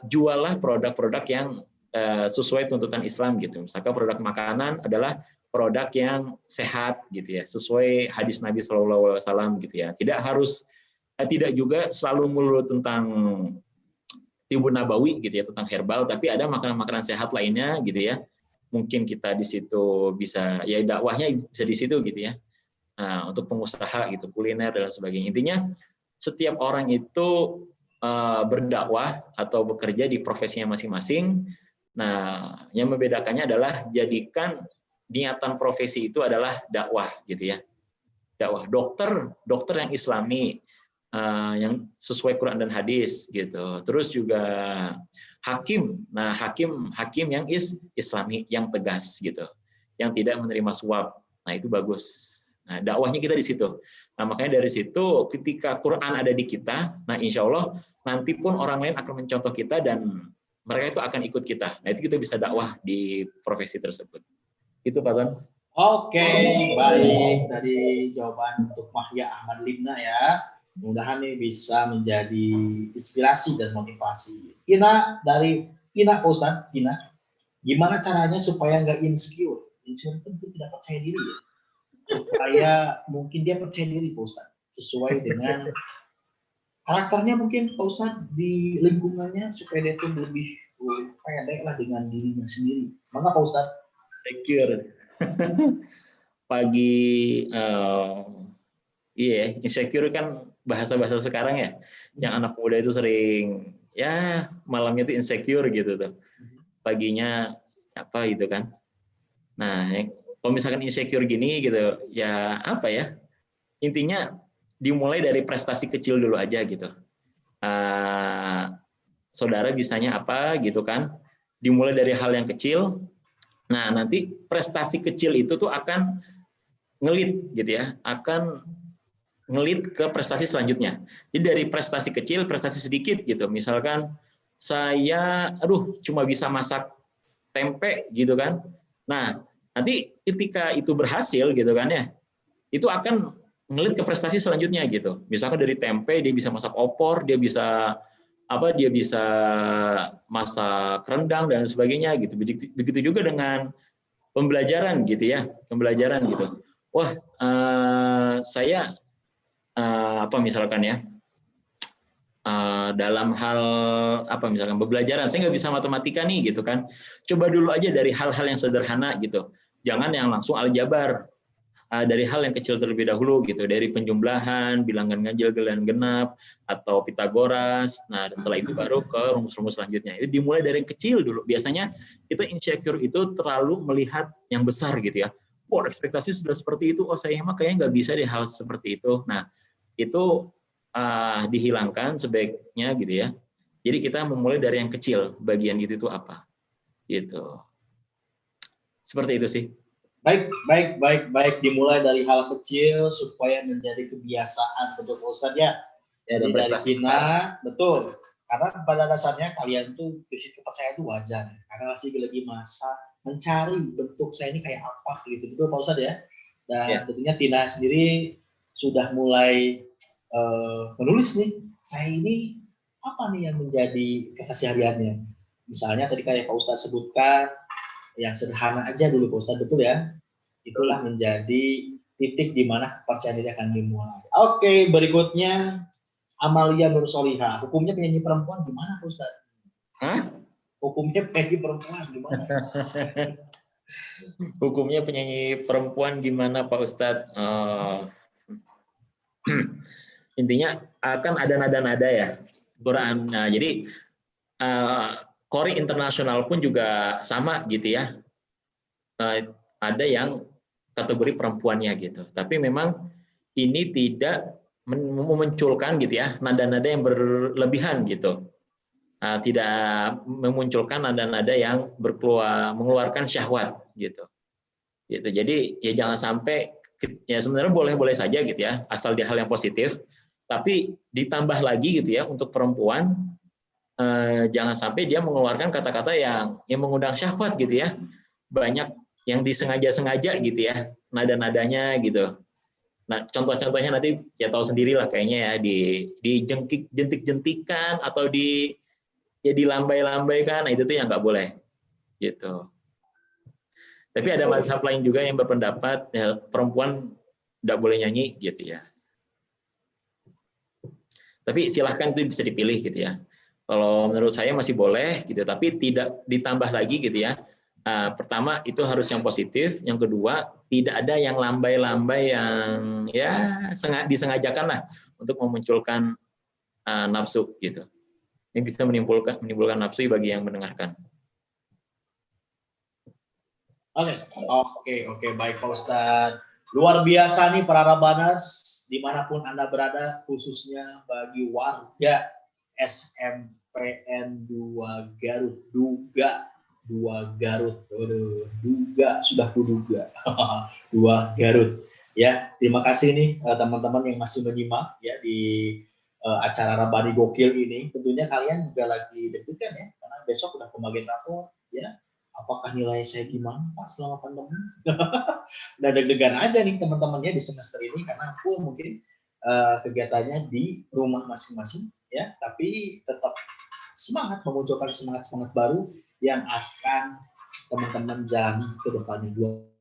jualah produk-produk yang sesuai tuntutan Islam gitu. Misalkan produk makanan adalah produk yang sehat gitu ya, sesuai hadis Nabi SAW gitu ya. Tidak juga selalu melulu tentang Tibun Nabawi gitu ya, tentang herbal, tapi ada makanan-makanan sehat lainnya gitu ya. Mungkin kita di situ bisa ya dakwahnya bisa di situ gitu ya. Nah, untuk pengusaha gitu, kuliner dan sebagainya. Intinya setiap orang itu berdakwah atau bekerja di profesinya masing-masing. Nah, yang membedakannya adalah jadikan niatan profesi itu adalah dakwah gitu ya. Dakwah dokter yang Islami, yang sesuai Quran dan hadis gitu. Terus juga hakim. Nah, hakim yang Islami, yang tegas gitu. Yang tidak menerima suap. Nah, itu bagus. Nah, dakwahnya kita di situ. Nah, makanya dari situ ketika Quran ada di kita, nah insya Allah nanti pun orang lain akan mencontoh kita dan mereka itu akan ikut kita. Nah, itu kita bisa dakwah di profesi tersebut. Itu Pak Ton. Oke, baik. Dari jawaban untuk Mahya Ahmad Libna ya. Mudah-mudahan ini bisa menjadi inspirasi dan motivasi. Ina Pak Ustaz, Ina, gimana caranya supaya nggak insecure? Insecure itu tidak percaya diri ya. Supaya mungkin dia percaya diri Pak Ustaz, sesuai dengan karakternya mungkin Pak Ustaz di lingkungannya, supaya dia tuh lebih pede lah dengan dirinya sendiri. Maka Pak Ustaz, Secure. pagi iya, insecure kan bahasa-bahasa sekarang ya, yang anak muda itu sering ya malamnya itu insecure gitu tuh, paginya apa gitu kan. Nah, kalau misalkan insecure gini gitu, ya apa ya, intinya dimulai dari prestasi kecil dulu aja gitu. Saudara bisanya apa gitu kan, dimulai dari hal yang kecil. Nah, nanti prestasi kecil itu tuh akan ngelit gitu ya, akan ngelit ke prestasi selanjutnya. Jadi dari prestasi kecil, prestasi sedikit gitu. Misalkan saya, cuma bisa masak tempe gitu kan. Nah, nanti ketika itu berhasil gitu kan ya, itu akan ngelit ke prestasi selanjutnya gitu. Misalkan dari tempe dia bisa masak opor, dia bisa masak rendang dan sebagainya gitu. Begitu juga dengan pembelajaran gitu ya, pembelajaran gitu. Wah, saya misalkan ya, dalam hal misalkan pembelajaran, saya nggak bisa matematika nih gitu kan. Coba dulu aja dari hal-hal yang sederhana gitu. Jangan yang langsung aljabar. Dari hal yang kecil terlebih dahulu gitu, dari penjumlahan, bilangan ganjil, bilangan genap, atau Pitagoras. Nah, setelah itu baru ke rumus-rumus selanjutnya. Itu dimulai dari yang kecil dulu. Biasanya kita insecure itu terlalu melihat yang besar gitu ya. Oh, ekspektasi sudah seperti itu, saya mah kayaknya nggak bisa di hal seperti itu. Nah, itu dihilangkan sebaiknya gitu ya. Jadi kita memulai dari yang kecil, bagian itu apa gitu. Seperti itu sih. Baik. Dimulai dari hal kecil supaya menjadi kebiasaan, betul Ustaz ya. Jadi dari Tina, betul. Karena pada dasarnya kalian tuh krisis kepercayaan itu wajar, karena masih lagi masa mencari bentuk saya ini kayak apa gitu, betul Pak Ustaz ya. Dan tentunya Tina sendiri sudah mulai menulis nih, saya ini apa nih yang menjadi kesehariannya. Misalnya tadi kayak Pak Ustaz sebutkan, yang sederhana aja dulu Pak Ustaz, betul ya. Itulah menjadi titik di mana kepercayaan diri akan dimulai. Oke, berikutnya Amalia Nur Soliha. Hukumnya penyanyi perempuan gimana Pak Ustaz? Hukumnya penyanyi perempuan gimana? Hukumnya penyanyi perempuan gimana Pak Ustadz? Intinya akan ada nada-nada ya Quran. Nah, jadi Qori internasional pun juga sama gitu ya. Ada yang kategori perempuannya gitu. Tapi memang ini tidak memunculkan gitu ya nada-nada yang berlebihan gitu. Tidak memunculkan nada-nada yang mengeluarkan syahwat gitu. Jadi ya jangan sampai, ya sebenarnya boleh-boleh saja gitu ya, asal di hal yang positif. Tapi ditambah lagi gitu ya untuk perempuan, jangan sampai dia mengeluarkan kata-kata yang mengundang syahwat gitu ya. Banyak yang disengaja-sengaja gitu ya, nada-nadanya gitu. Nah, contoh-contohnya nanti ya tahu sendirilah kayaknya ya, jentik-jentikan atau dilambai-lambaikan. Nah, itu tuh yang nggak boleh gitu. Tapi ada mazhab lain juga yang berpendapat ya, perempuan nggak boleh nyanyi gitu ya. Tapi silahkan itu bisa dipilih gitu ya. Kalau menurut saya masih boleh gitu, tapi tidak ditambah lagi gitu ya. Pertama itu harus yang positif, yang kedua tidak ada yang lambai-lambai yang ya disengajakan lah untuk memunculkan nafsu gitu. Ini bisa menimbulkan nafsu bagi yang mendengarkan. Oke, baik Pak Ustadz. Luar biasa nih para Rabanas, dimanapun Anda berada, khususnya bagi warga SMPN 2 Garut, Duga 2 Garut, sudah kuduga 2 Garut. Ya, terima kasih nih teman-teman yang masih menyimak ya di acara Rabani Gokil ini. Tentunya kalian juga lagi deg-degan ya, karena besok udah pembagian rapor ya. Apakah nilai saya gimana Pak selama pandemi? Dan deg-degan aja nih teman-temannya di semester ini karena full mungkin kegiatannya di rumah masing-masing ya, tapi tetap semangat, memunculkan semangat baru yang akan teman-teman jalani ke depannya.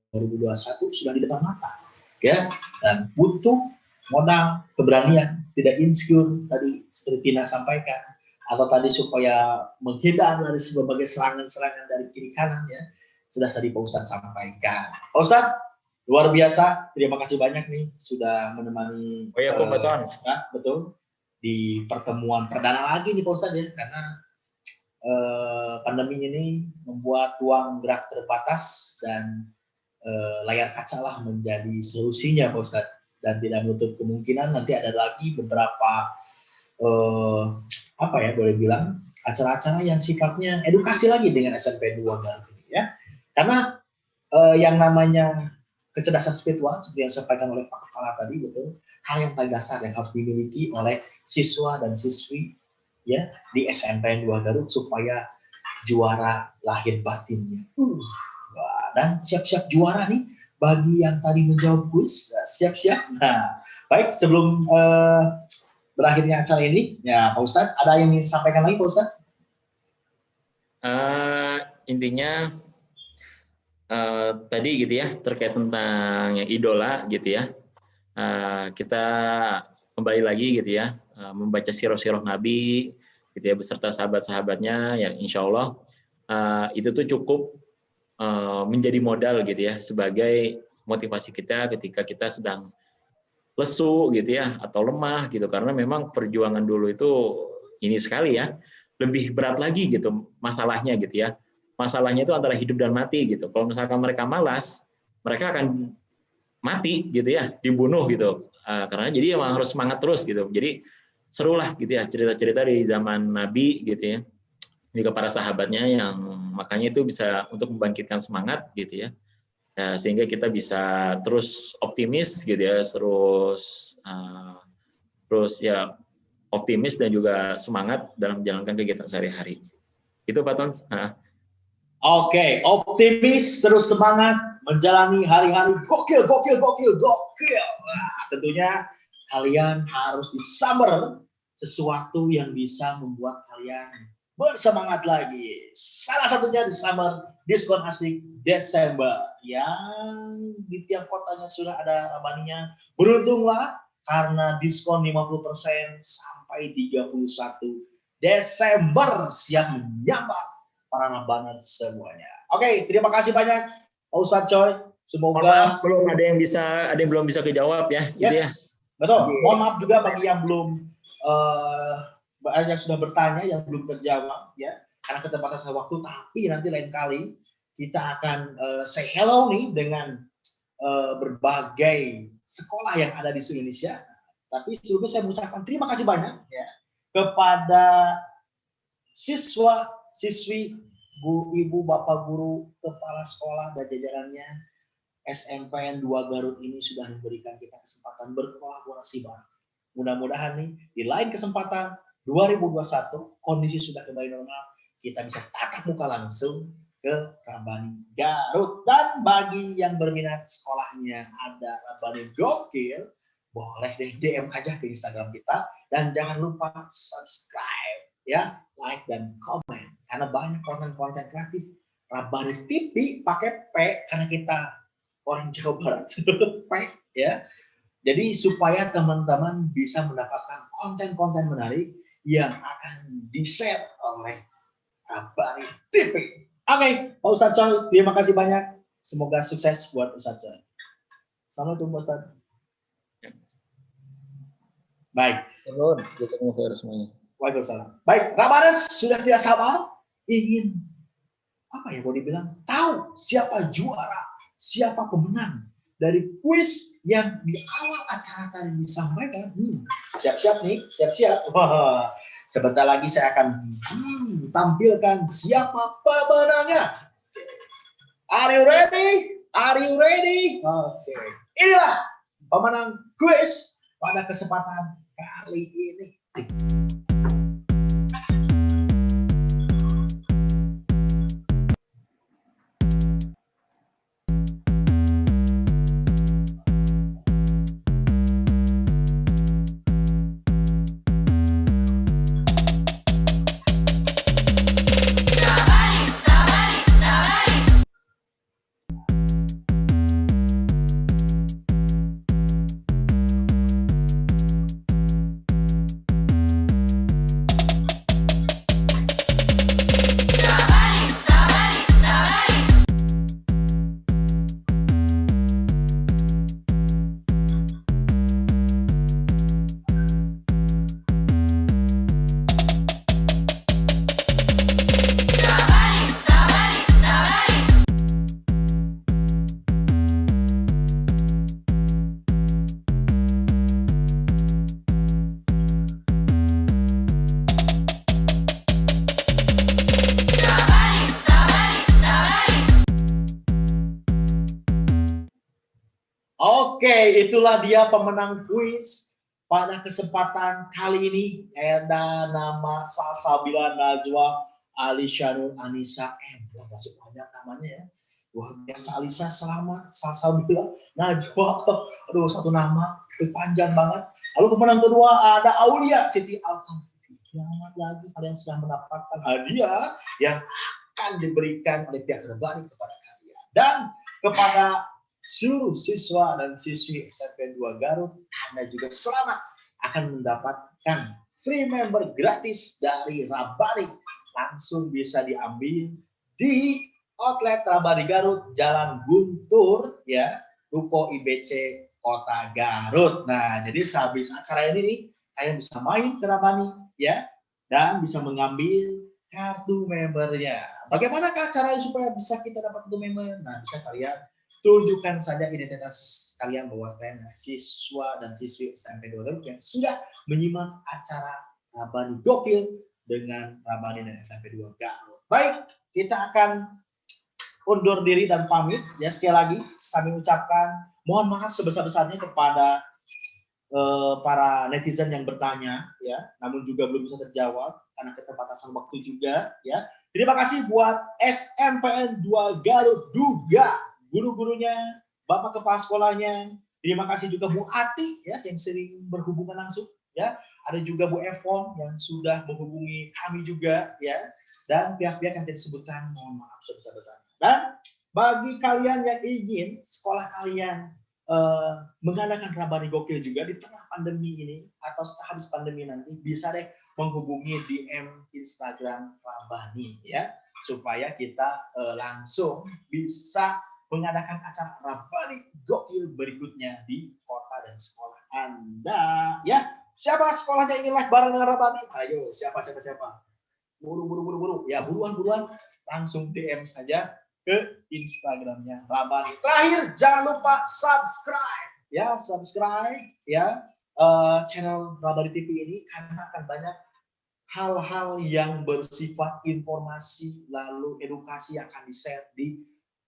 2021 sudah di depan mata ya, dan butuh modal keberanian, tidak insecure tadi seperti Tina sampaikan, atau tadi supaya menghindar dari berbagai serangan-serangan dari kiri kanan ya, sudah tadi Pak Ustadz sampaikan. Pak Ustadz, luar biasa. Terima kasih banyak nih sudah menemani. Oh ya, Pak Baton. Betul. Di pertemuan perdana lagi nih Pak Ustadz ya, karena pandemi ini membuat ruang gerak terbatas dan layar kaca lah menjadi solusinya Pak Ustadz. Dan tidak menutup kemungkinan nanti ada lagi beberapa boleh bilang acara-acara yang sifatnya edukasi lagi dengan SMP 2 Garut ini ya. Karena yang namanya kecerdasan spiritual seperti yang disampaikan oleh Pak Kepala tadi, betul, hal yang paling dasar yang harus dimiliki oleh siswa dan siswi ya di SMP 2 Garut supaya juara lahir batinnya. Dan siap-siap juara nih bagi yang tadi menjawab kuis, siap-siap. Nah, baik, sebelum berakhirnya acara ini, ya Pak Ustadz, ada yang ingin disampaikan lagi Pak Ustadz? Intinya tadi gitu ya, terkait tentang yang idola gitu ya, kita kembali lagi gitu ya, membaca sirah-sirah Nabi gitu ya, beserta sahabat-sahabatnya yang insya Allah itu tuh cukup menjadi modal gitu ya, sebagai motivasi kita ketika kita sedang lesu gitu ya, atau lemah gitu, karena memang perjuangan dulu itu ini sekali ya, lebih berat lagi gitu masalahnya gitu ya. Masalahnya itu antara hidup dan mati gitu. Kalau misalkan mereka malas, mereka akan mati gitu ya, dibunuh gitu. Karena jadi emang harus semangat terus gitu. Jadi serulah gitu ya cerita-cerita di zaman Nabi gitu ya, juga para sahabatnya, yang makanya itu bisa untuk membangkitkan semangat gitu ya. Sehingga kita bisa terus optimis gitu ya, terus ya optimis dan juga semangat dalam menjalankan kegiatan sehari-hari. Itu Pak Tons. Oke, optimis, terus semangat menjalani hari-hari gokil. Nah, tentunya kalian harus disamber sesuatu yang bisa membuat kalian bersemangat lagi. Salah satunya di summer diskon asik Desember yang di tiap kotanya sudah ada rabaninya. Beruntunglah karena diskon 50% sampai 31 Desember, siap menyambut para rabanan semuanya. Oke, terima kasih banyak Pak Ustadz Choi. Semoga belum ada yang belum bisa kejawab ya. Yes, gitu ya. Betul. Mohon maaf juga bagi yang belum yang sudah bertanya yang belum terjawab ya, karena keterbatasan waktu. Tapi nanti lain kali kita akan say hello nih dengan berbagai sekolah yang ada di seluruh Indonesia. Tapi sebelumnya saya mengucapkan terima kasih banyak ya kepada siswa, siswi, ibu, bapak guru, kepala sekolah dan jajarannya SMPN 2 Garut ini sudah memberikan kita kesempatan berkolaborasi bareng. Mudah-mudahan nih di lain kesempatan 2021 kondisi sudah kembali normal, kita bisa tatap muka langsung ke Rabani Garut. Dan bagi yang berminat sekolahnya ada Rabani Gokil, boleh deh DM aja ke Instagram kita, dan jangan lupa subscribe ya, like dan komen, karena banyak konten-konten kreatif Rabani TV pakai P karena kita orang Jawa Barat. P ya. Jadi supaya teman-teman bisa mendapatkan konten-konten menarik yang akan di-share oleh Rabani TV. Oke, Pak Ustadz Choi, terima kasih banyak. Semoga sukses buat Ustadz Choi. Assalamualaikum Pak Ustadz. Baik. Waalaikumsalam. Baik, Ramadhan sudah tidak sabar ingin mau dibilang tahu siapa juara, siapa pemenang dari kuis yang di awal acara tadi disampaikan. Siap-siap nih, siap-siap. Wah, sebentar lagi saya akan tampilkan siapa pemenangnya. Are you ready? Are you ready? Oke. Inilah pemenang kuis pada kesempatan kali ini. Oke, itulah dia pemenang kuis pada kesempatan kali ini. Ada nama Salsabila Najwa Alisyanur Anissa M. Wah, masih banyak namanya ya. Luar biasa. Alisa selamat, Salsabila Najwa. Aduh, satu nama panjang banget. Lalu pemenang kedua ada Aulia Siti Alkan. Selamat lagi, kalian sudah mendapatkan hadiah yang akan diberikan oleh pihak Rebani kepada kalian. Dan kepada seluruh siswa dan siswi SMP 2 Garut, Anda juga selamat akan mendapatkan free member gratis dari Rabani. Langsung bisa diambil di outlet Rabani Garut, Jalan Guntur, ya, Ruko IBC Kota Garut. Nah, jadi sehabis acara ini nih, kalian bisa main ke Rabani, ya, dan bisa mengambil kartu membernya. Bagaimana caranya supaya bisa kita dapat kartu member? Nah, bisa kalian tunjukkan saja identitas kalian bahwa kalian siswa dan siswi SMP 2 Garut yang sudah menyimak acara Rabani Gokil dengan Rabani dan SMP 2 Garut. Baik, kita akan undur diri dan pamit ya. Sekali lagi kami ucapkan mohon maaf sebesar-besarnya kepada para netizen yang bertanya ya, namun juga belum bisa terjawab karena keterbatasan waktu juga ya. Terima kasih buat SMPN 2 Garut juga, guru-gurunya, Bapak Kepala Sekolahnya. Terima kasih juga Bu Ati ya yang sering berhubungan langsung ya. Ada juga Bu Evon yang sudah menghubungi kami juga ya. Dan pihak-pihak yang disebutkan mohon maaf sebesar-besarnya. Dan bagi kalian yang ingin sekolah kalian mengadakan Rabani Gokil juga di tengah pandemi ini atau setelah habis pandemi nanti, bisa deh menghubungi DM Instagram Rabani ya, supaya kita langsung bisa mengadakan acara Rabani Gokil berikutnya di kota dan sekolah Anda ya. Siapa sekolahnya ingin live bareng dengan Rabani? Ayo, siapa? Buru. Ya, buruan langsung DM saja ke Instagramnya Rabani. Terakhir, jangan lupa subscribe ya channel Rabani TV ini, karena akan banyak hal-hal yang bersifat informasi lalu edukasi yang akan di-share di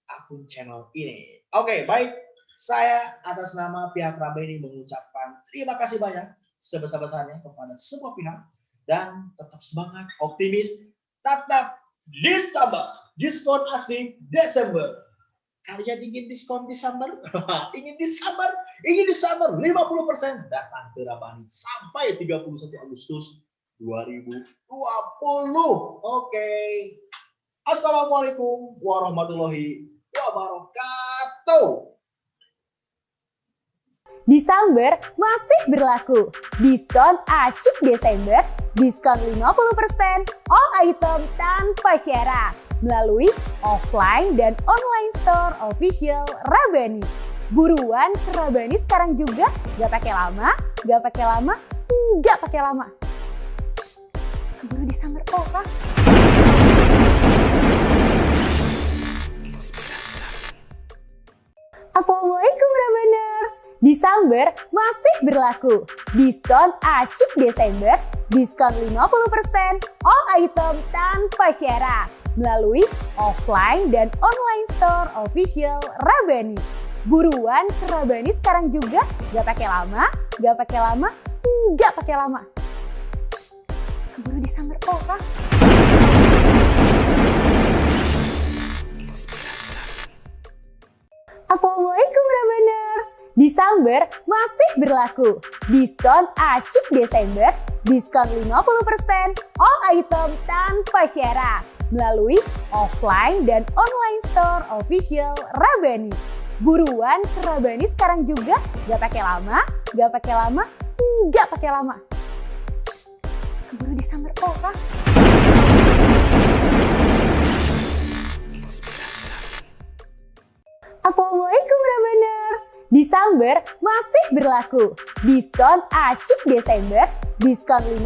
akun channel ini. Oke, baik. Saya atas nama pihak Rabani mengucapkan terima kasih banyak sebesar-besarnya kepada semua pihak, dan tetap semangat, optimis, tetap disabar. Diskon asik Desember. Kalian ingin diskon Desember? ingin disabar 50%, datang ke Rabani sampai 31 Agustus 2020. Oke. Assalamualaikum warahmatullahi wabarakatuh. Di Samber masih berlaku. Diskon asyik Desember, diskon 50% all item tanpa syarat melalui offline dan online store official Rabani. Buruan ke Rabani sekarang juga, gak pakai lama. Shh, keburu di Samber orang. Assalamualaikum Rabaners. Di Samber masih berlaku. Diskon asyik Desember, diskon 50% all item tanpa syarat melalui offline dan online store official Rabani. Buruan ke Rabani sekarang juga, gak pakai lama. Shh, keburu di Samber orang. Assalamualaikum Rabaners. Di Samber masih berlaku. Diskon asyik Desember, diskon 50% all item tanpa syarat melalui offline dan online store official Rabani. Buruan ke Rabani sekarang juga, gak pakai lama. Shh, keburu di Samber orang. Assalamualaikum Rabaners. Di Samber masih berlaku. Diskon asyik Desember, diskon 50%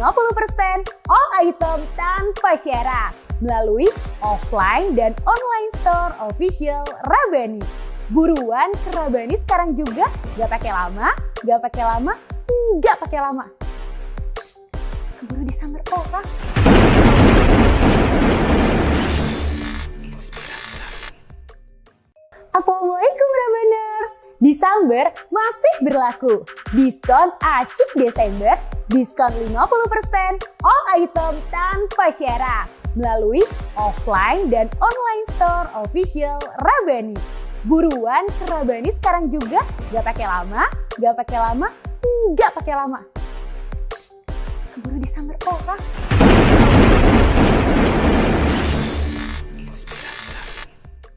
all item tanpa syarat melalui offline dan online store official Rabani. Buruan ke Rabani sekarang juga, gak pakai lama. Shh, keburu di Samber orang. Assalamualaikum Rabaners. Disamber masih berlaku. Diskon asyik Desember, diskon 50% all item tanpa syarat melalui offline dan online store official Rabani. Buruan ke Rabani sekarang juga, gak pakai lama, gak pakai lama. Shh, keburu disamber orang.